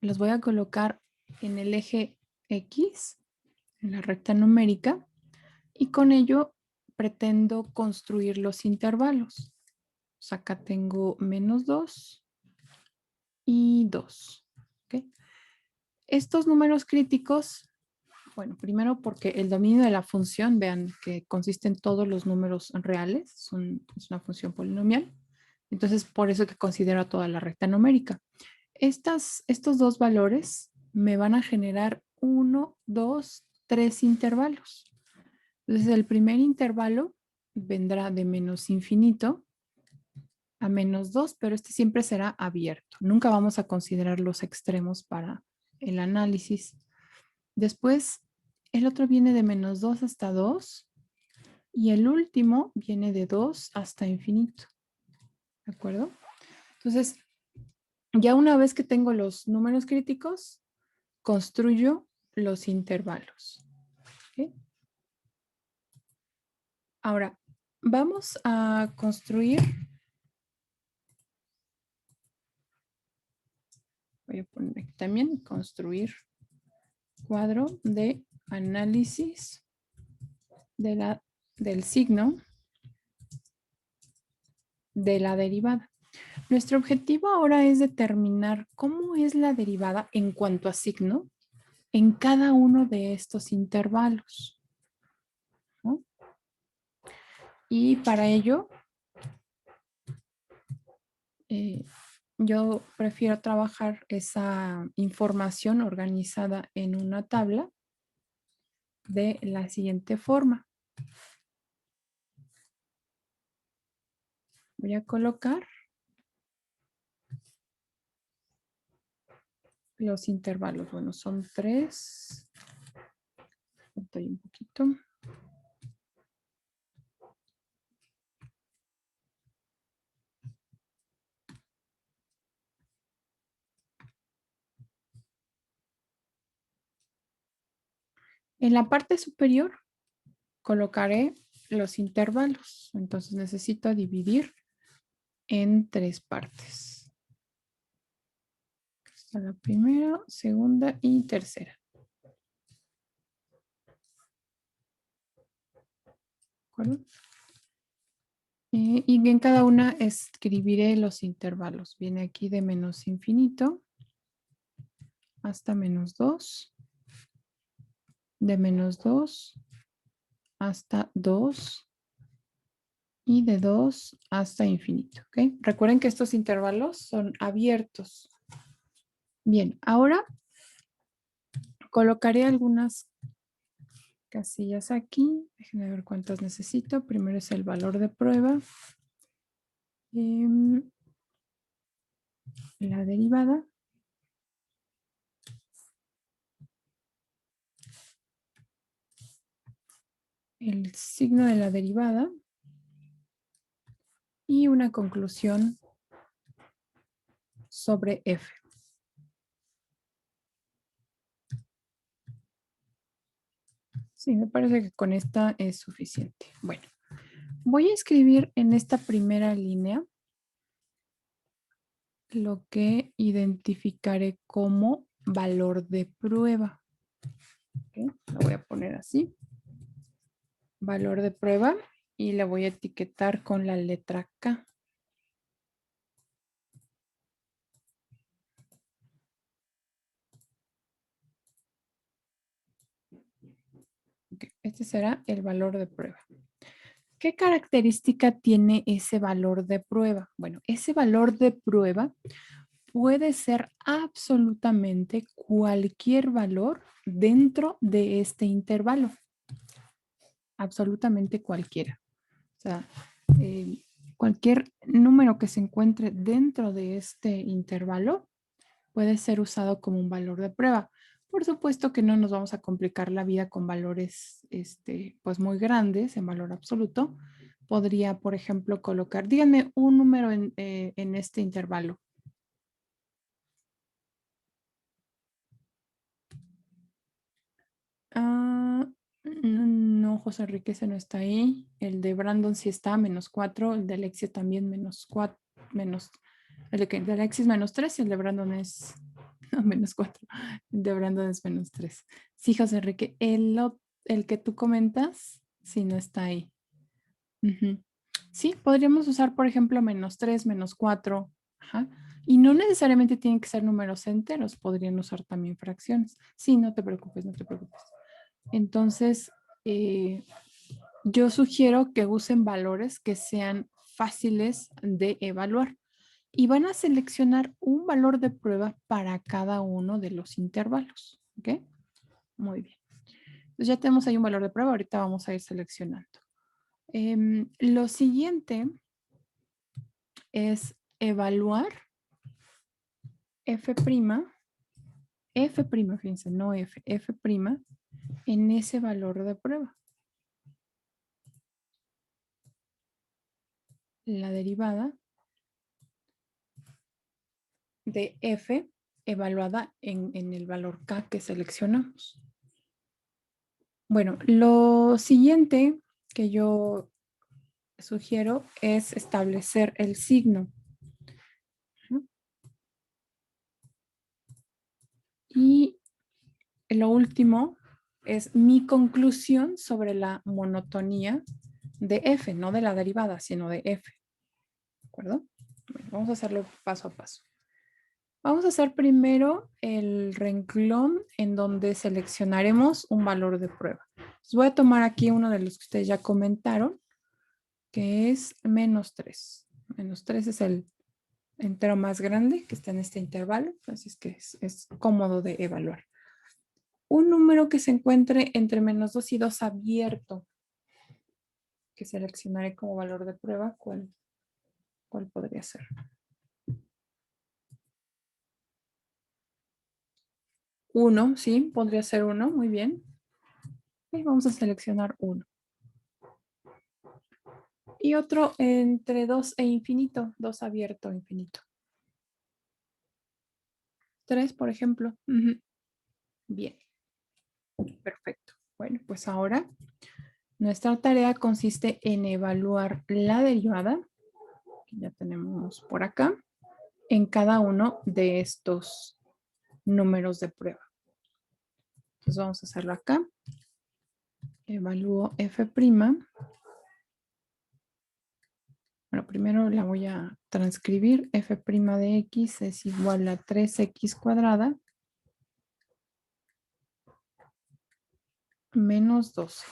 los voy a colocar en el eje X, en la recta numérica, y con ello pretendo construir los intervalos. Pues acá tengo -2 y 2. ¿Okay? Estos números críticos, bueno, primero porque el dominio de la función, vean que consiste en todos los números reales, es una función polinomial. Entonces, por eso que considero a toda la recta numérica. Estos dos valores me van a generar 1, 2, 3 intervalos. Entonces, el primer intervalo vendrá de -infinito a -2, pero este siempre será abierto. Nunca vamos a considerar los extremos para el análisis. Después, el otro viene de -2 hasta 2 y el último viene de 2 hasta infinito. ¿De acuerdo? Entonces, ya una vez que tengo los números críticos, construyo los intervalos. ¿Okay? Ahora, vamos a construir. Voy a poner aquí también construir cuadro de análisis del signo de la derivada. Nuestro objetivo ahora es determinar cómo es la derivada en cuanto a signo en cada uno de estos intervalos, ¿no? Y para ello, yo prefiero trabajar esa información organizada en una tabla de la siguiente forma. Voy a colocar los intervalos. Bueno, son 3. Estoy un poquito. En la parte superior colocaré los intervalos. Entonces necesito dividir en 3 partes. Esta es la primera, segunda y tercera. ¿De acuerdo? Y en cada una escribiré los intervalos. Viene aquí de -infinito hasta -2. De -2 hasta 2. Y de 2 hasta infinito. ¿Okay? Recuerden que estos intervalos son abiertos. Bien, ahora colocaré algunas casillas aquí. Déjenme ver cuántas necesito. Primero es el valor de prueba. La derivada. El signo de la derivada. Y una conclusión sobre f. Sí, me parece que con esta es suficiente. Bueno, voy a escribir en esta primera línea lo que identificaré como valor de prueba. ¿Okay? Lo voy a poner así. Valor de prueba y la voy a etiquetar con la letra K. Okay, este será el valor de prueba. ¿Qué característica tiene ese valor de prueba? Bueno, ese valor de prueba puede ser absolutamente cualquier valor dentro de este intervalo. Absolutamente cualquiera. O sea, cualquier número que se encuentre dentro de este intervalo puede ser usado como un valor de prueba. Por supuesto que no nos vamos a complicar la vida con valores pues muy grandes en valor absoluto, podría, por ejemplo, colocar, díganme un número en este intervalo. No, José Enrique ese no está ahí. El de Brandon sí está, -4. El de Alexia también -4. El de Alexis -3 y el de Brandon es -4. El de Brandon es -3. Sí, José Enrique, el que tú comentas, sí no está ahí. Ujú. Sí, podríamos usar, por ejemplo, -3, -4. Ajá. Y no necesariamente tienen que ser números enteros, podrían usar también fracciones. Sí, no te preocupes, no te preocupes. Entonces, yo sugiero que usen valores que sean fáciles de evaluar y van a seleccionar un valor de prueba para cada uno de los intervalos. ¿Ok? Muy bien. Entonces ya tenemos ahí un valor de prueba. Ahorita vamos a ir seleccionando. Lo siguiente es evaluar F', fíjense, no F, F' en ese valor de prueba. La derivada de F evaluada en el valor K que seleccionamos. Bueno, lo siguiente que yo sugiero es establecer el signo. Y lo último es mi conclusión sobre la monotonía de F, no de la derivada, sino de F. ¿De acuerdo? Bueno, vamos a hacerlo paso a paso. Vamos a hacer primero el renglón en donde seleccionaremos un valor de prueba. Entonces voy a tomar aquí uno de los que ustedes ya comentaron, que es -3. -3 es el entero más grande que está en este intervalo, así es que es cómodo de evaluar. Un número que se encuentre entre -2 y 2 abierto, que seleccionaré como valor de prueba, ¿cuál podría ser? 1, sí, podría ser 1, muy bien. Y vamos a seleccionar 1. Y otro entre 2 e infinito, 2 abierto, infinito. 3, por ejemplo. Bien, perfecto. Bueno, pues ahora nuestra tarea consiste en evaluar la derivada, que ya tenemos por acá, en cada uno de estos números de prueba. Entonces vamos a hacerlo acá. Evalúo F'. Bueno, primero la voy a transcribir. F' de X es igual a 3X cuadrada menos 12.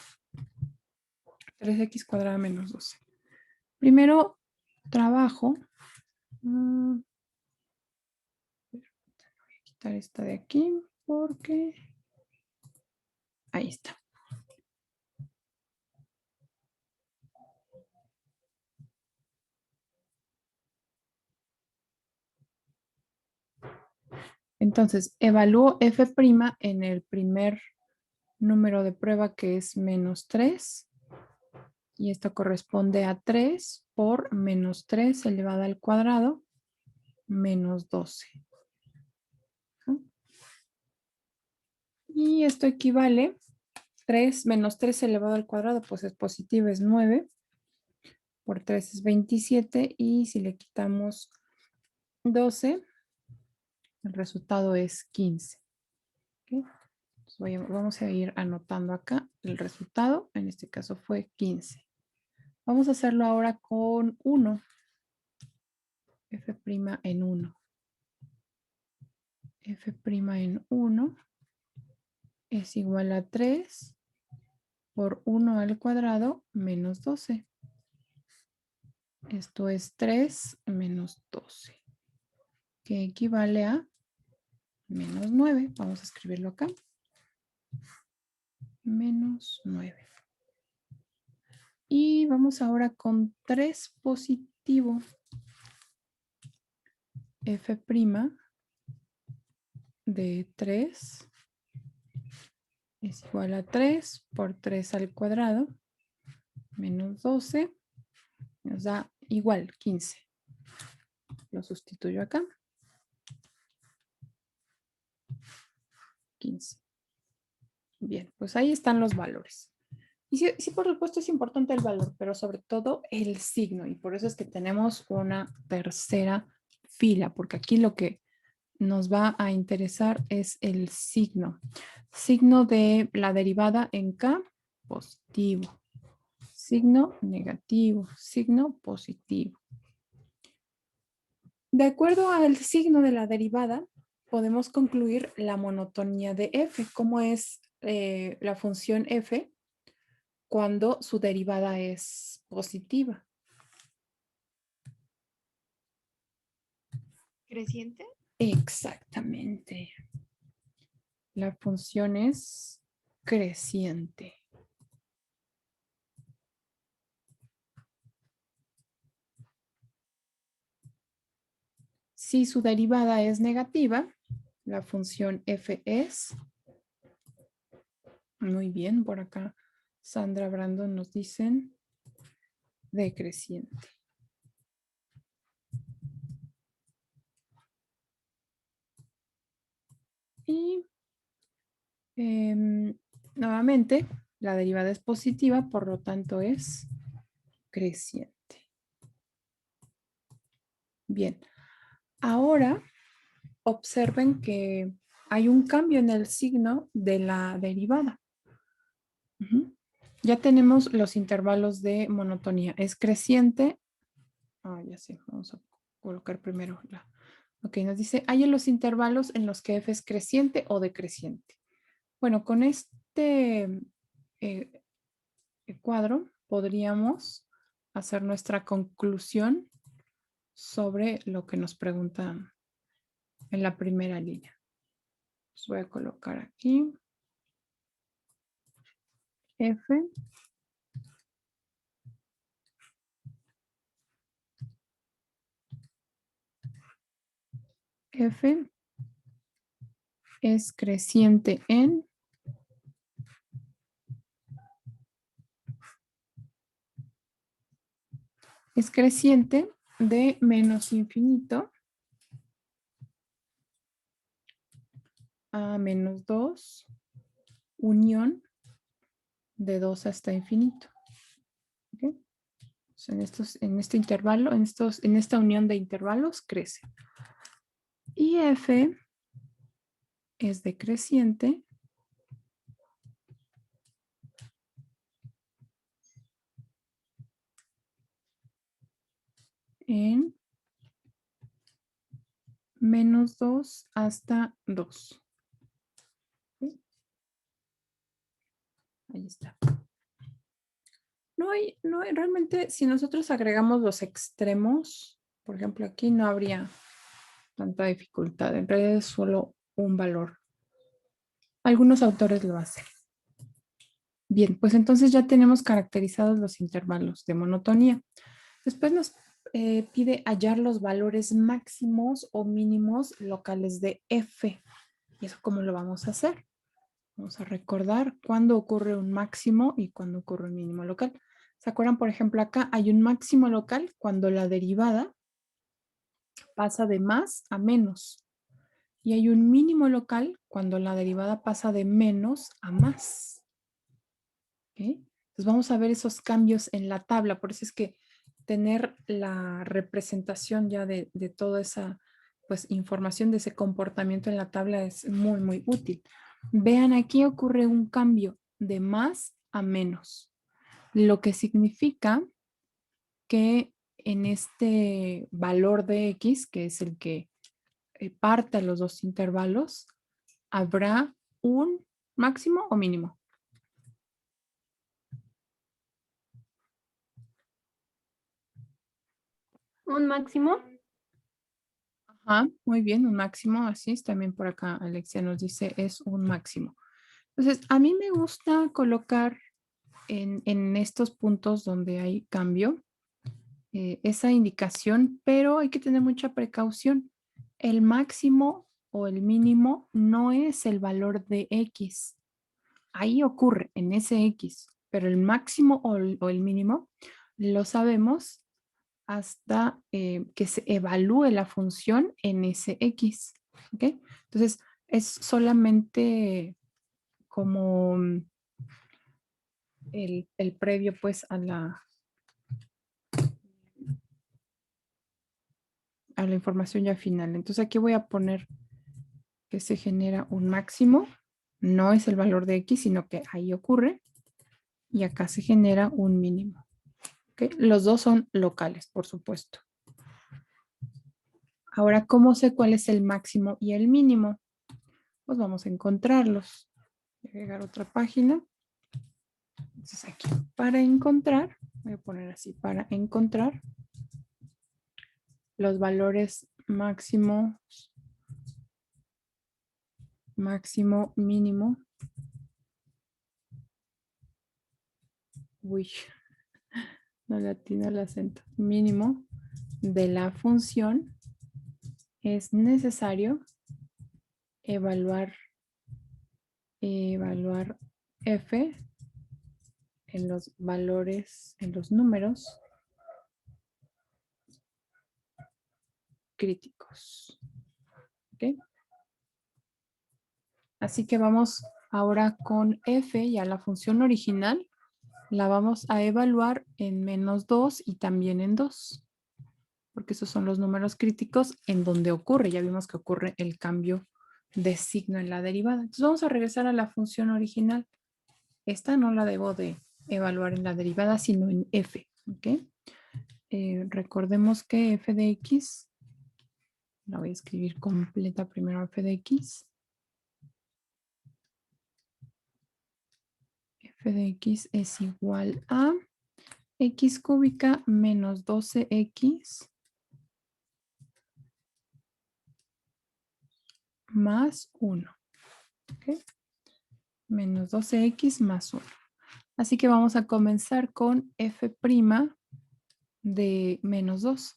3X cuadrada menos 12. Primero trabajo. Voy a quitar esta de aquí porque ahí está. Entonces, evalúo F' en el primer número de prueba que es -3. Y esto corresponde a 3 por -3 elevado al cuadrado menos 12. Y esto equivale, 3 menos 3 elevado al cuadrado, pues es positivo, es 9. Por 3 es 27. Y si le quitamos 12, el resultado es 15. ¿Okay? Vamos a ir anotando acá el resultado. En este caso fue 15. Vamos a hacerlo ahora con 1. F' en 1. F' en 1 es igual a 3 por 1 al cuadrado menos 12. Esto es 3 menos 12, que equivale a menos 9. Vamos a escribirlo acá. Menos 9. Y vamos ahora con 3 positivo. F' de 3 es igual a 3 por 3 al cuadrado menos 12. Nos da igual 15. Lo sustituyo acá. 15. Bien, pues ahí están los valores. Y sí, sí, por supuesto es importante el valor, pero sobre todo el signo. Y por eso es que tenemos una tercera fila, porque aquí lo que nos va a interesar es el signo. Signo de la derivada en K, positivo. Signo negativo, signo positivo. De acuerdo al signo de la derivada, podemos concluir la monotonía de f. ¿Cómo es la función f cuando su derivada es positiva? ¿Creciente? Exactamente. La función es creciente. Si su derivada es negativa, la función f es... Muy bien, por acá Sandra, Brandon nos dicen decreciente. Y nuevamente, la derivada es positiva, por lo tanto es creciente. Bien, ahora observen que hay un cambio en el signo de la derivada. Ya tenemos los intervalos de monotonía. Es creciente. Ya sé, vamos a colocar primero la... Ok, nos dice, hay en los intervalos en los que f es creciente o decreciente. Bueno, con este cuadro podríamos hacer nuestra conclusión sobre lo que nos preguntan en la primera línea. Los voy a colocar aquí. F. F es creciente en es creciente de menos infinito a menos 2, unión de 2 hasta infinito. ¿Okay? En este intervalo, en esta unión de intervalos crece. Y f es decreciente en menos 2 hasta 2. ¿Sí? Ahí está. Realmente, si nosotros agregamos los extremos, por ejemplo, aquí no habría tanta dificultad. En realidad es solo un valor. Algunos autores lo hacen. Bien, pues entonces ya tenemos caracterizados los intervalos de monotonía. Después nos pide hallar los valores máximos o mínimos locales de f. ¿Y eso cómo lo vamos a hacer? Vamos a recordar cuándo ocurre un máximo y cuándo ocurre un mínimo local. ¿Se acuerdan? Por ejemplo, acá hay un máximo local cuando la derivada pasa de más a menos. Y hay un mínimo local cuando la derivada pasa de menos a más. ¿Okay? Entonces vamos a ver esos cambios en la tabla. Por eso es que tener la representación ya de toda esa pues, información de ese comportamiento en la tabla es muy, muy útil. Vean, aquí ocurre un cambio de más a menos, lo que significa que en este valor de X, que es el que parta los dos intervalos, habrá un máximo o mínimo. ¿Un máximo? Ajá, muy bien, un máximo, así es. También por acá Alexia nos dice es un máximo. Entonces, a mí me gusta colocar en estos puntos donde hay cambio esa indicación, pero hay que tener mucha precaución. El máximo o el mínimo no es el valor de X. Ahí ocurre en ese X, pero el máximo o el mínimo lo sabemos hasta que se evalúe la función en ese X. ¿Ok? Entonces, es solamente como el previo pues a la información ya final. Entonces aquí voy a poner que se genera un máximo. No es el valor de X, sino que ahí ocurre. Y acá se genera un mínimo. ¿Okay? Los dos son locales, por supuesto. Ahora, ¿cómo sé cuál es el máximo y el mínimo? Pues vamos a encontrarlos. Voy a agregar otra página. Entonces aquí, para encontrar, voy a poner así, para encontrar los valores máximo, mínimo. Uy, no le atino el acento. Mínimo de la función, es necesario evaluar f en los valores, en los números críticos. ¿Ok? Así que vamos ahora con f, ya la función original, la vamos a evaluar en -2 y también en 2. Porque esos son los números críticos en donde ocurre. Ya vimos que ocurre el cambio de signo en la derivada. Entonces vamos a regresar a la función original. Esta no la debo de evaluar en la derivada, sino en f. ¿Okay? Recordemos que f de x, la voy a escribir completa primero, f de x. F de x es igual a x cúbica menos 12x más 1. ¿Okay? Menos 12x más 1. Así que vamos a comenzar con f' de menos 2.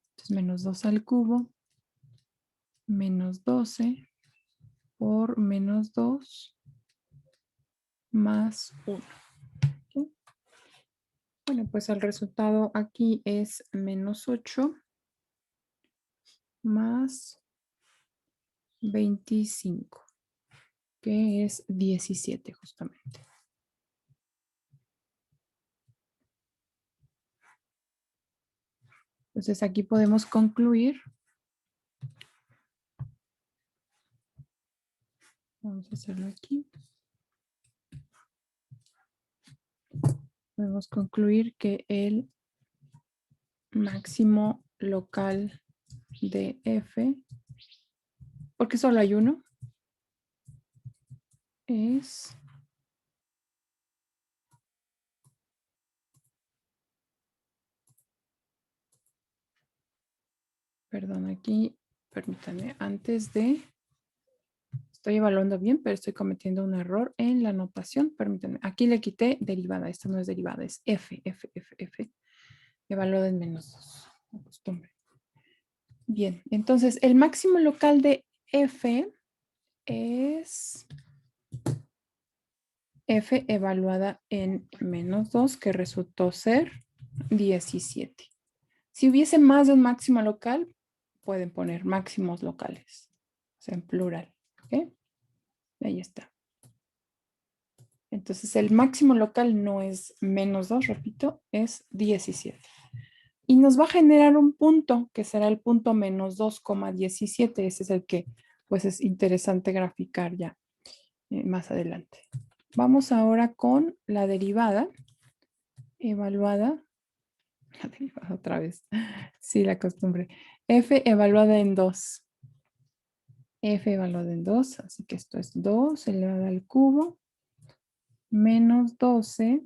Entonces, menos 2 al cubo, menos 12 por menos 2 más 1. ¿Okay? Bueno, pues el resultado aquí es menos 8 más 25, que es 17 justamente. Entonces aquí podemos concluir. Vamos a hacerlo aquí. Podemos concluir que el máximo local de f, porque solo hay uno, es perdón, aquí, permítanme, antes de, estoy evaluando bien, pero estoy cometiendo un error en la notación, permítanme, aquí le quité derivada, esta no es derivada, es f, evaluado en menos 2, costumbre. Bien, entonces el máximo local de f es f evaluada en menos 2, que resultó ser 17. Si hubiese más de un máximo local, pueden poner máximos locales, o sea, en plural. ¿Ok? Ahí está. Entonces, el máximo local no es menos 2, repito, es 17. Y nos va a generar un punto, que será el punto menos 2,17. Ese es el que, pues, es interesante graficar ya más adelante. Vamos ahora con la derivada evaluada. La derivada otra vez. Sí, la costumbre. F evaluada en 2. F evaluada en 2, así que esto es 2 elevado al cubo menos 12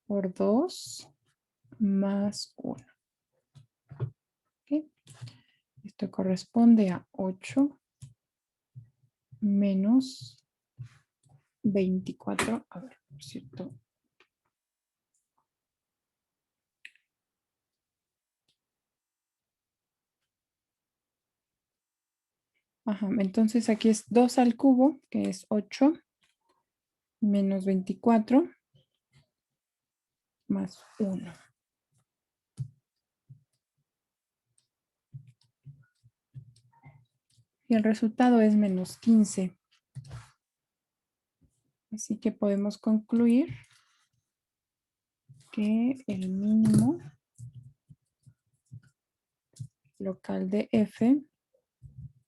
por 2 más 1. ¿Okay? Esto corresponde a 8 menos 24. A ver, por cierto. Ajá, entonces aquí es 2 al cubo, que es 8, menos 24, más 1. Y el resultado es menos 15. Así que podemos concluir que el mínimo local de f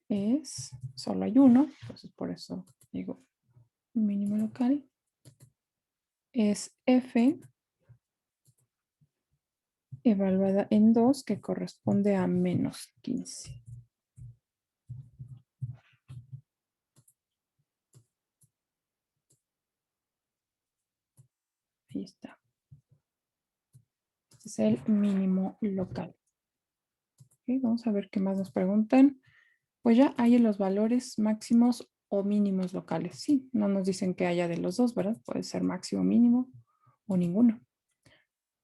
es, solo hay uno, entonces por eso digo mínimo local, es f evaluada en 2, que corresponde a menos 15. Ahí está. Este es el mínimo local. Okay, vamos a ver qué más nos preguntan. Pues ya hay los valores máximos o mínimos locales. Sí, no nos dicen que haya de los dos, ¿verdad? Puede ser máximo, mínimo o ninguno.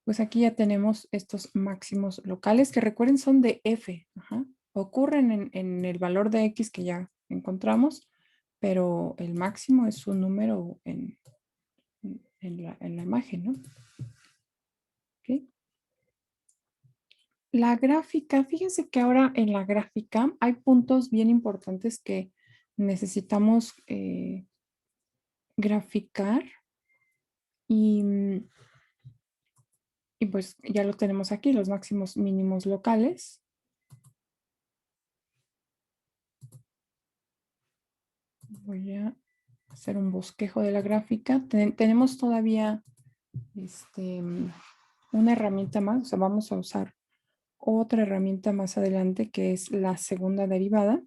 Pues aquí ya tenemos estos máximos locales que recuerden son de f. Ajá. Ocurren en el valor de x que ya encontramos, pero el máximo es un número en la imagen, ¿no? Okay. La gráfica, fíjense que ahora en la gráfica hay puntos bien importantes que necesitamos graficar y pues ya lo tenemos aquí, los máximos mínimos locales. Voy a hacer un bosquejo de la gráfica. Tenemos todavía una herramienta más, o sea, vamos a usar otra herramienta más adelante que es la segunda derivada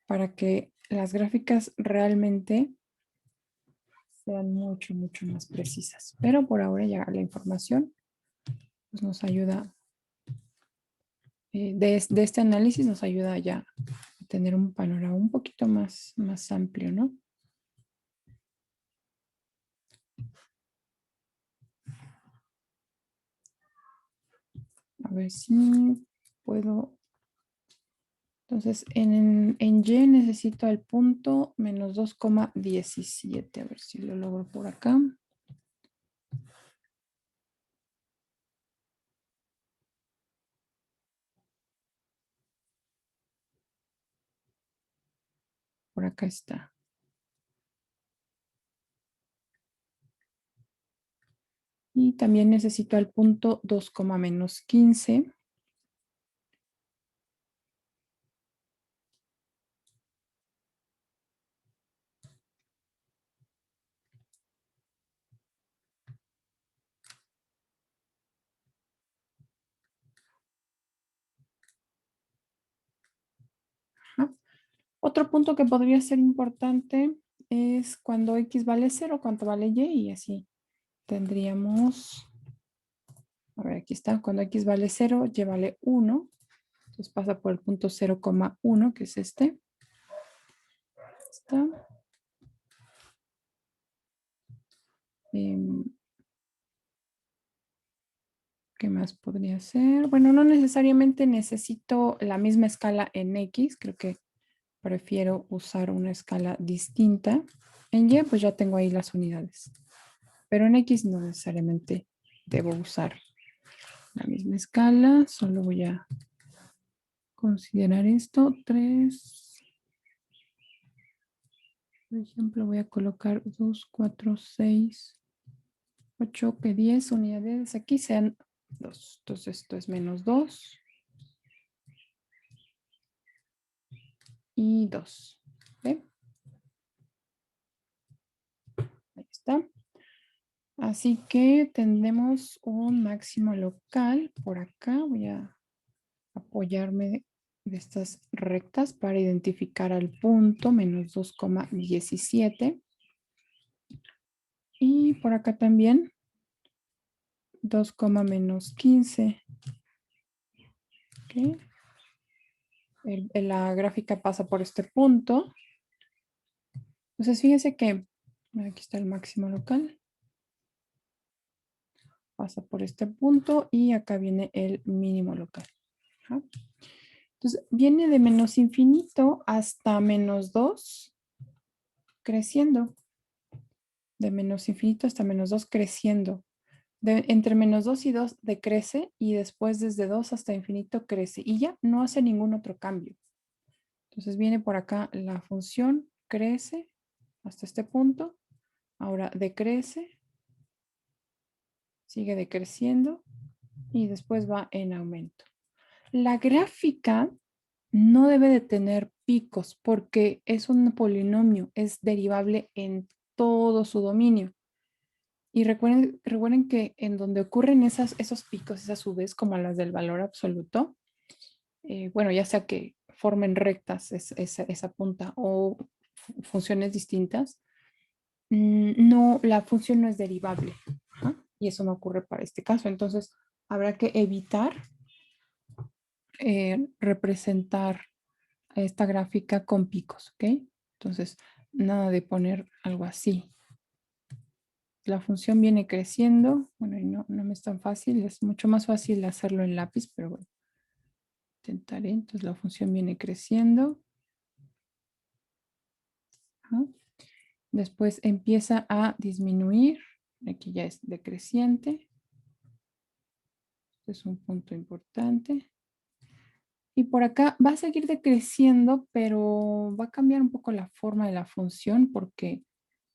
para que las gráficas realmente sean mucho más precisas. Pero por ahora ya la información pues, nos ayuda, de este análisis nos ayuda ya a tener un panorama un poquito más amplio, ¿no? A ver si puedo. Entonces, en Y necesito el punto menos 2,17. A ver si lo logro por acá. Por acá está. Y también necesito el punto 2, menos 15. Ajá. Otro punto que podría ser importante es cuando X vale 0, cuánto vale Y, y así tendríamos, a ver, aquí está, cuando X vale 0, Y vale 1, entonces pasa por el punto 0,1, que es este. Está. ¿Qué más podría ser? Bueno, no necesariamente necesito la misma escala en X, creo que prefiero usar una escala distinta. En Y, pues ya tengo ahí las unidades. Pero en X no necesariamente debo usar la misma escala. Solo voy a considerar esto. 3. Por ejemplo, voy a colocar 2, 4, 6, 8, que 10 unidades. Aquí sean 2. Entonces esto es menos 2. Y 2. ¿Ve? Ahí está. Así que tendremos un máximo local. Por acá voy a apoyarme de estas rectas para identificar al punto menos 2,17. Y por acá también 2, menos 15. Okay. La gráfica pasa por este punto. Entonces fíjense que aquí está el máximo local. Pasa por este punto y acá viene el mínimo local. Ajá. Entonces viene de menos infinito hasta menos 2 creciendo. De menos infinito hasta menos 2 creciendo. Entre -2 y 2 decrece y después desde 2 hasta infinito crece y ya no hace ningún otro cambio. Entonces viene por acá la función, crece hasta este punto, ahora decrece, sigue decreciendo y después va en aumento. La gráfica no debe de tener picos porque es un polinomio, es derivable en todo su dominio. Y recuerden que en donde ocurren esos picos, esas subes como las del valor absoluto, bueno, ya sea que formen rectas esa punta o funciones distintas, no, la función no es derivable. ¿Ah? Y eso no ocurre para este caso. Entonces, habrá que evitar representar esta gráfica con picos, ¿ok? Entonces, nada de poner algo así. La función viene creciendo. Bueno, y no me es tan fácil. Es mucho más fácil hacerlo en lápiz, pero bueno. Intentaré. Entonces, la función viene creciendo. Ajá. Después empieza a disminuir. Aquí ya es decreciente. Este es un punto importante. Y por acá va a seguir decreciendo, pero va a cambiar un poco la forma de la función porque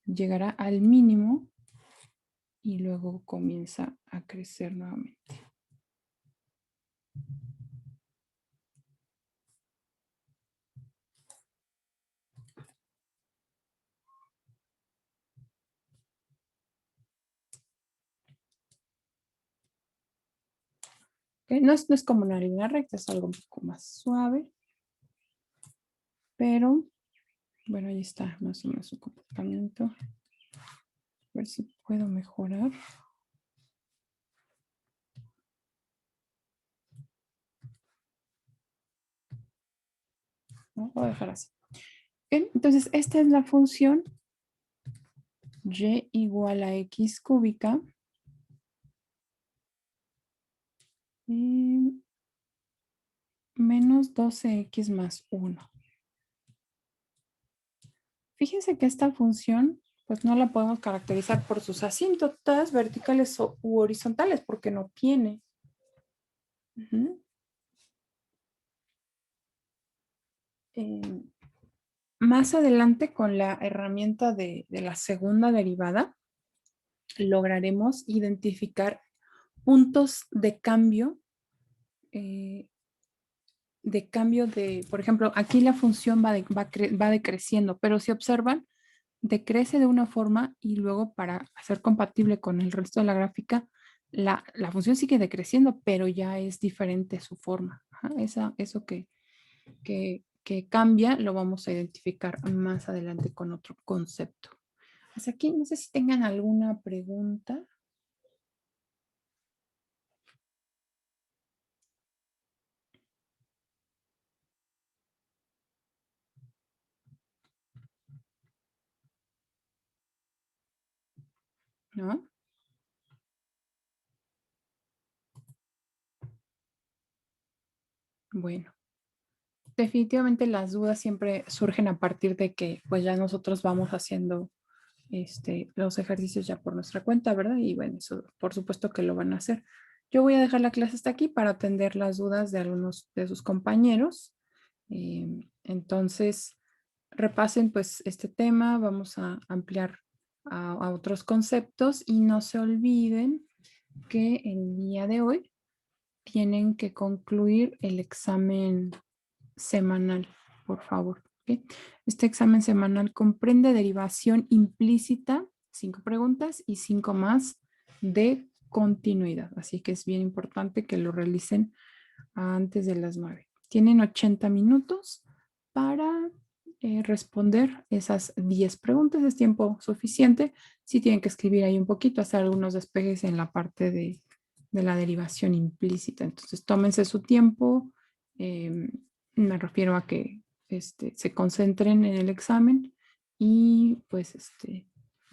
llegará al mínimo y luego comienza a crecer nuevamente. ¿Okay? No es como una línea recta, es algo un poco más suave. Pero, bueno, ahí está más o menos su comportamiento. A ver si puedo mejorar. ¿No? Voy a dejar así. Bien, entonces, esta es la función y igual a x cúbica. Y menos 12x más 1. Fíjense que esta función, pues no la podemos caracterizar por sus asíntotas verticales u horizontales, porque no tiene. Más adelante, con la herramienta de la segunda derivada, lograremos identificar puntos de cambio, por ejemplo, aquí la función va decreciendo, pero si observan, decrece de una forma y luego para hacer compatible con el resto de la gráfica, la función sigue decreciendo, pero ya es diferente su forma. Ajá, eso que cambia lo vamos a identificar más adelante con otro concepto. Hasta aquí, no sé si tengan alguna pregunta. ¿No? Bueno, definitivamente las dudas siempre surgen a partir de que pues ya nosotros vamos haciendo los ejercicios ya por nuestra cuenta, ¿verdad? Y bueno, eso por supuesto que lo van a hacer. Yo voy a dejar la clase hasta aquí para atender las dudas de algunos de sus compañeros. Entonces, repasen pues este tema, vamos a ampliar a otros conceptos y no se olviden que el día de hoy tienen que concluir el examen semanal, por favor. ¿Okay? Este examen semanal comprende derivación implícita, 5 preguntas y 5 más de continuidad. Así que es bien importante que lo realicen antes de las 9. Tienen 80 minutos para responder esas 10 preguntas. Es tiempo suficiente. Sí tienen que escribir ahí un poquito, hacer algunos despejes en la parte de la derivación implícita. Entonces, tómense su tiempo. Me refiero a que se concentren en el examen y pues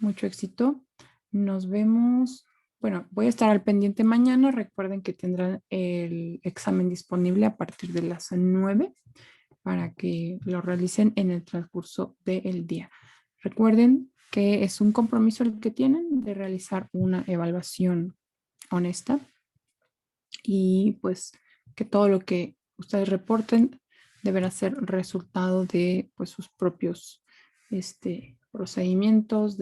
mucho éxito. Nos vemos. Bueno, voy a estar al pendiente mañana. Recuerden que tendrán el examen disponible a partir de las 9 para que lo realicen en el transcurso del día. Recuerden que es un compromiso el que tienen de realizar una evaluación honesta. Y pues que todo lo que ustedes reporten deberá ser resultado de pues sus propios procedimientos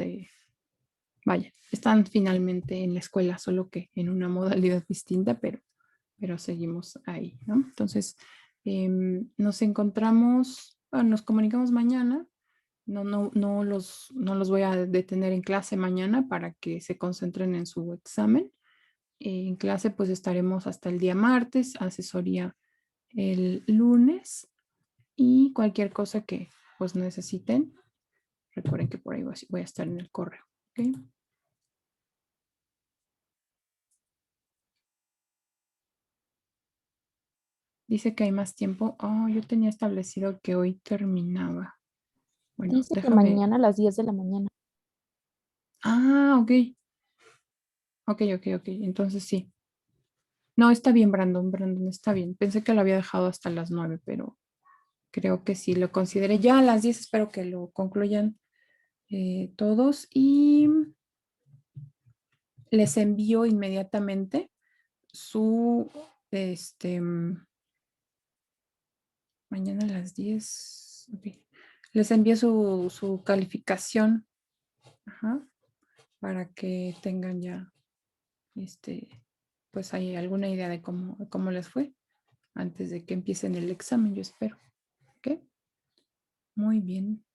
vaya, están finalmente en la escuela, solo que en una modalidad distinta, pero seguimos ahí, ¿no? Entonces, nos encontramos, bueno, nos comunicamos mañana. No los voy a detener en clase mañana para que se concentren en su examen. En clase pues estaremos hasta el día martes, asesoría el lunes y cualquier cosa que pues necesiten, recuerden que por ahí voy a estar en el correo. ¿Okay? Dice que hay más tiempo. Oh, yo tenía establecido que hoy terminaba. Bueno, Dice que déjame. mañana a las 10 de la mañana. Ah, ok. Ok. Entonces sí. No, está bien, Brandon. Brandon, está bien. Pensé que lo había dejado hasta las 9, pero creo que sí, lo consideré. Ya a las 10 espero que lo concluyan todos y les envío inmediatamente su, mañana a las 10. Ok. Les envío su calificación. Ajá, para que tengan ya, pues hay alguna idea de cómo les fue antes de que empiecen el examen, yo espero. ¿Ok? Muy bien.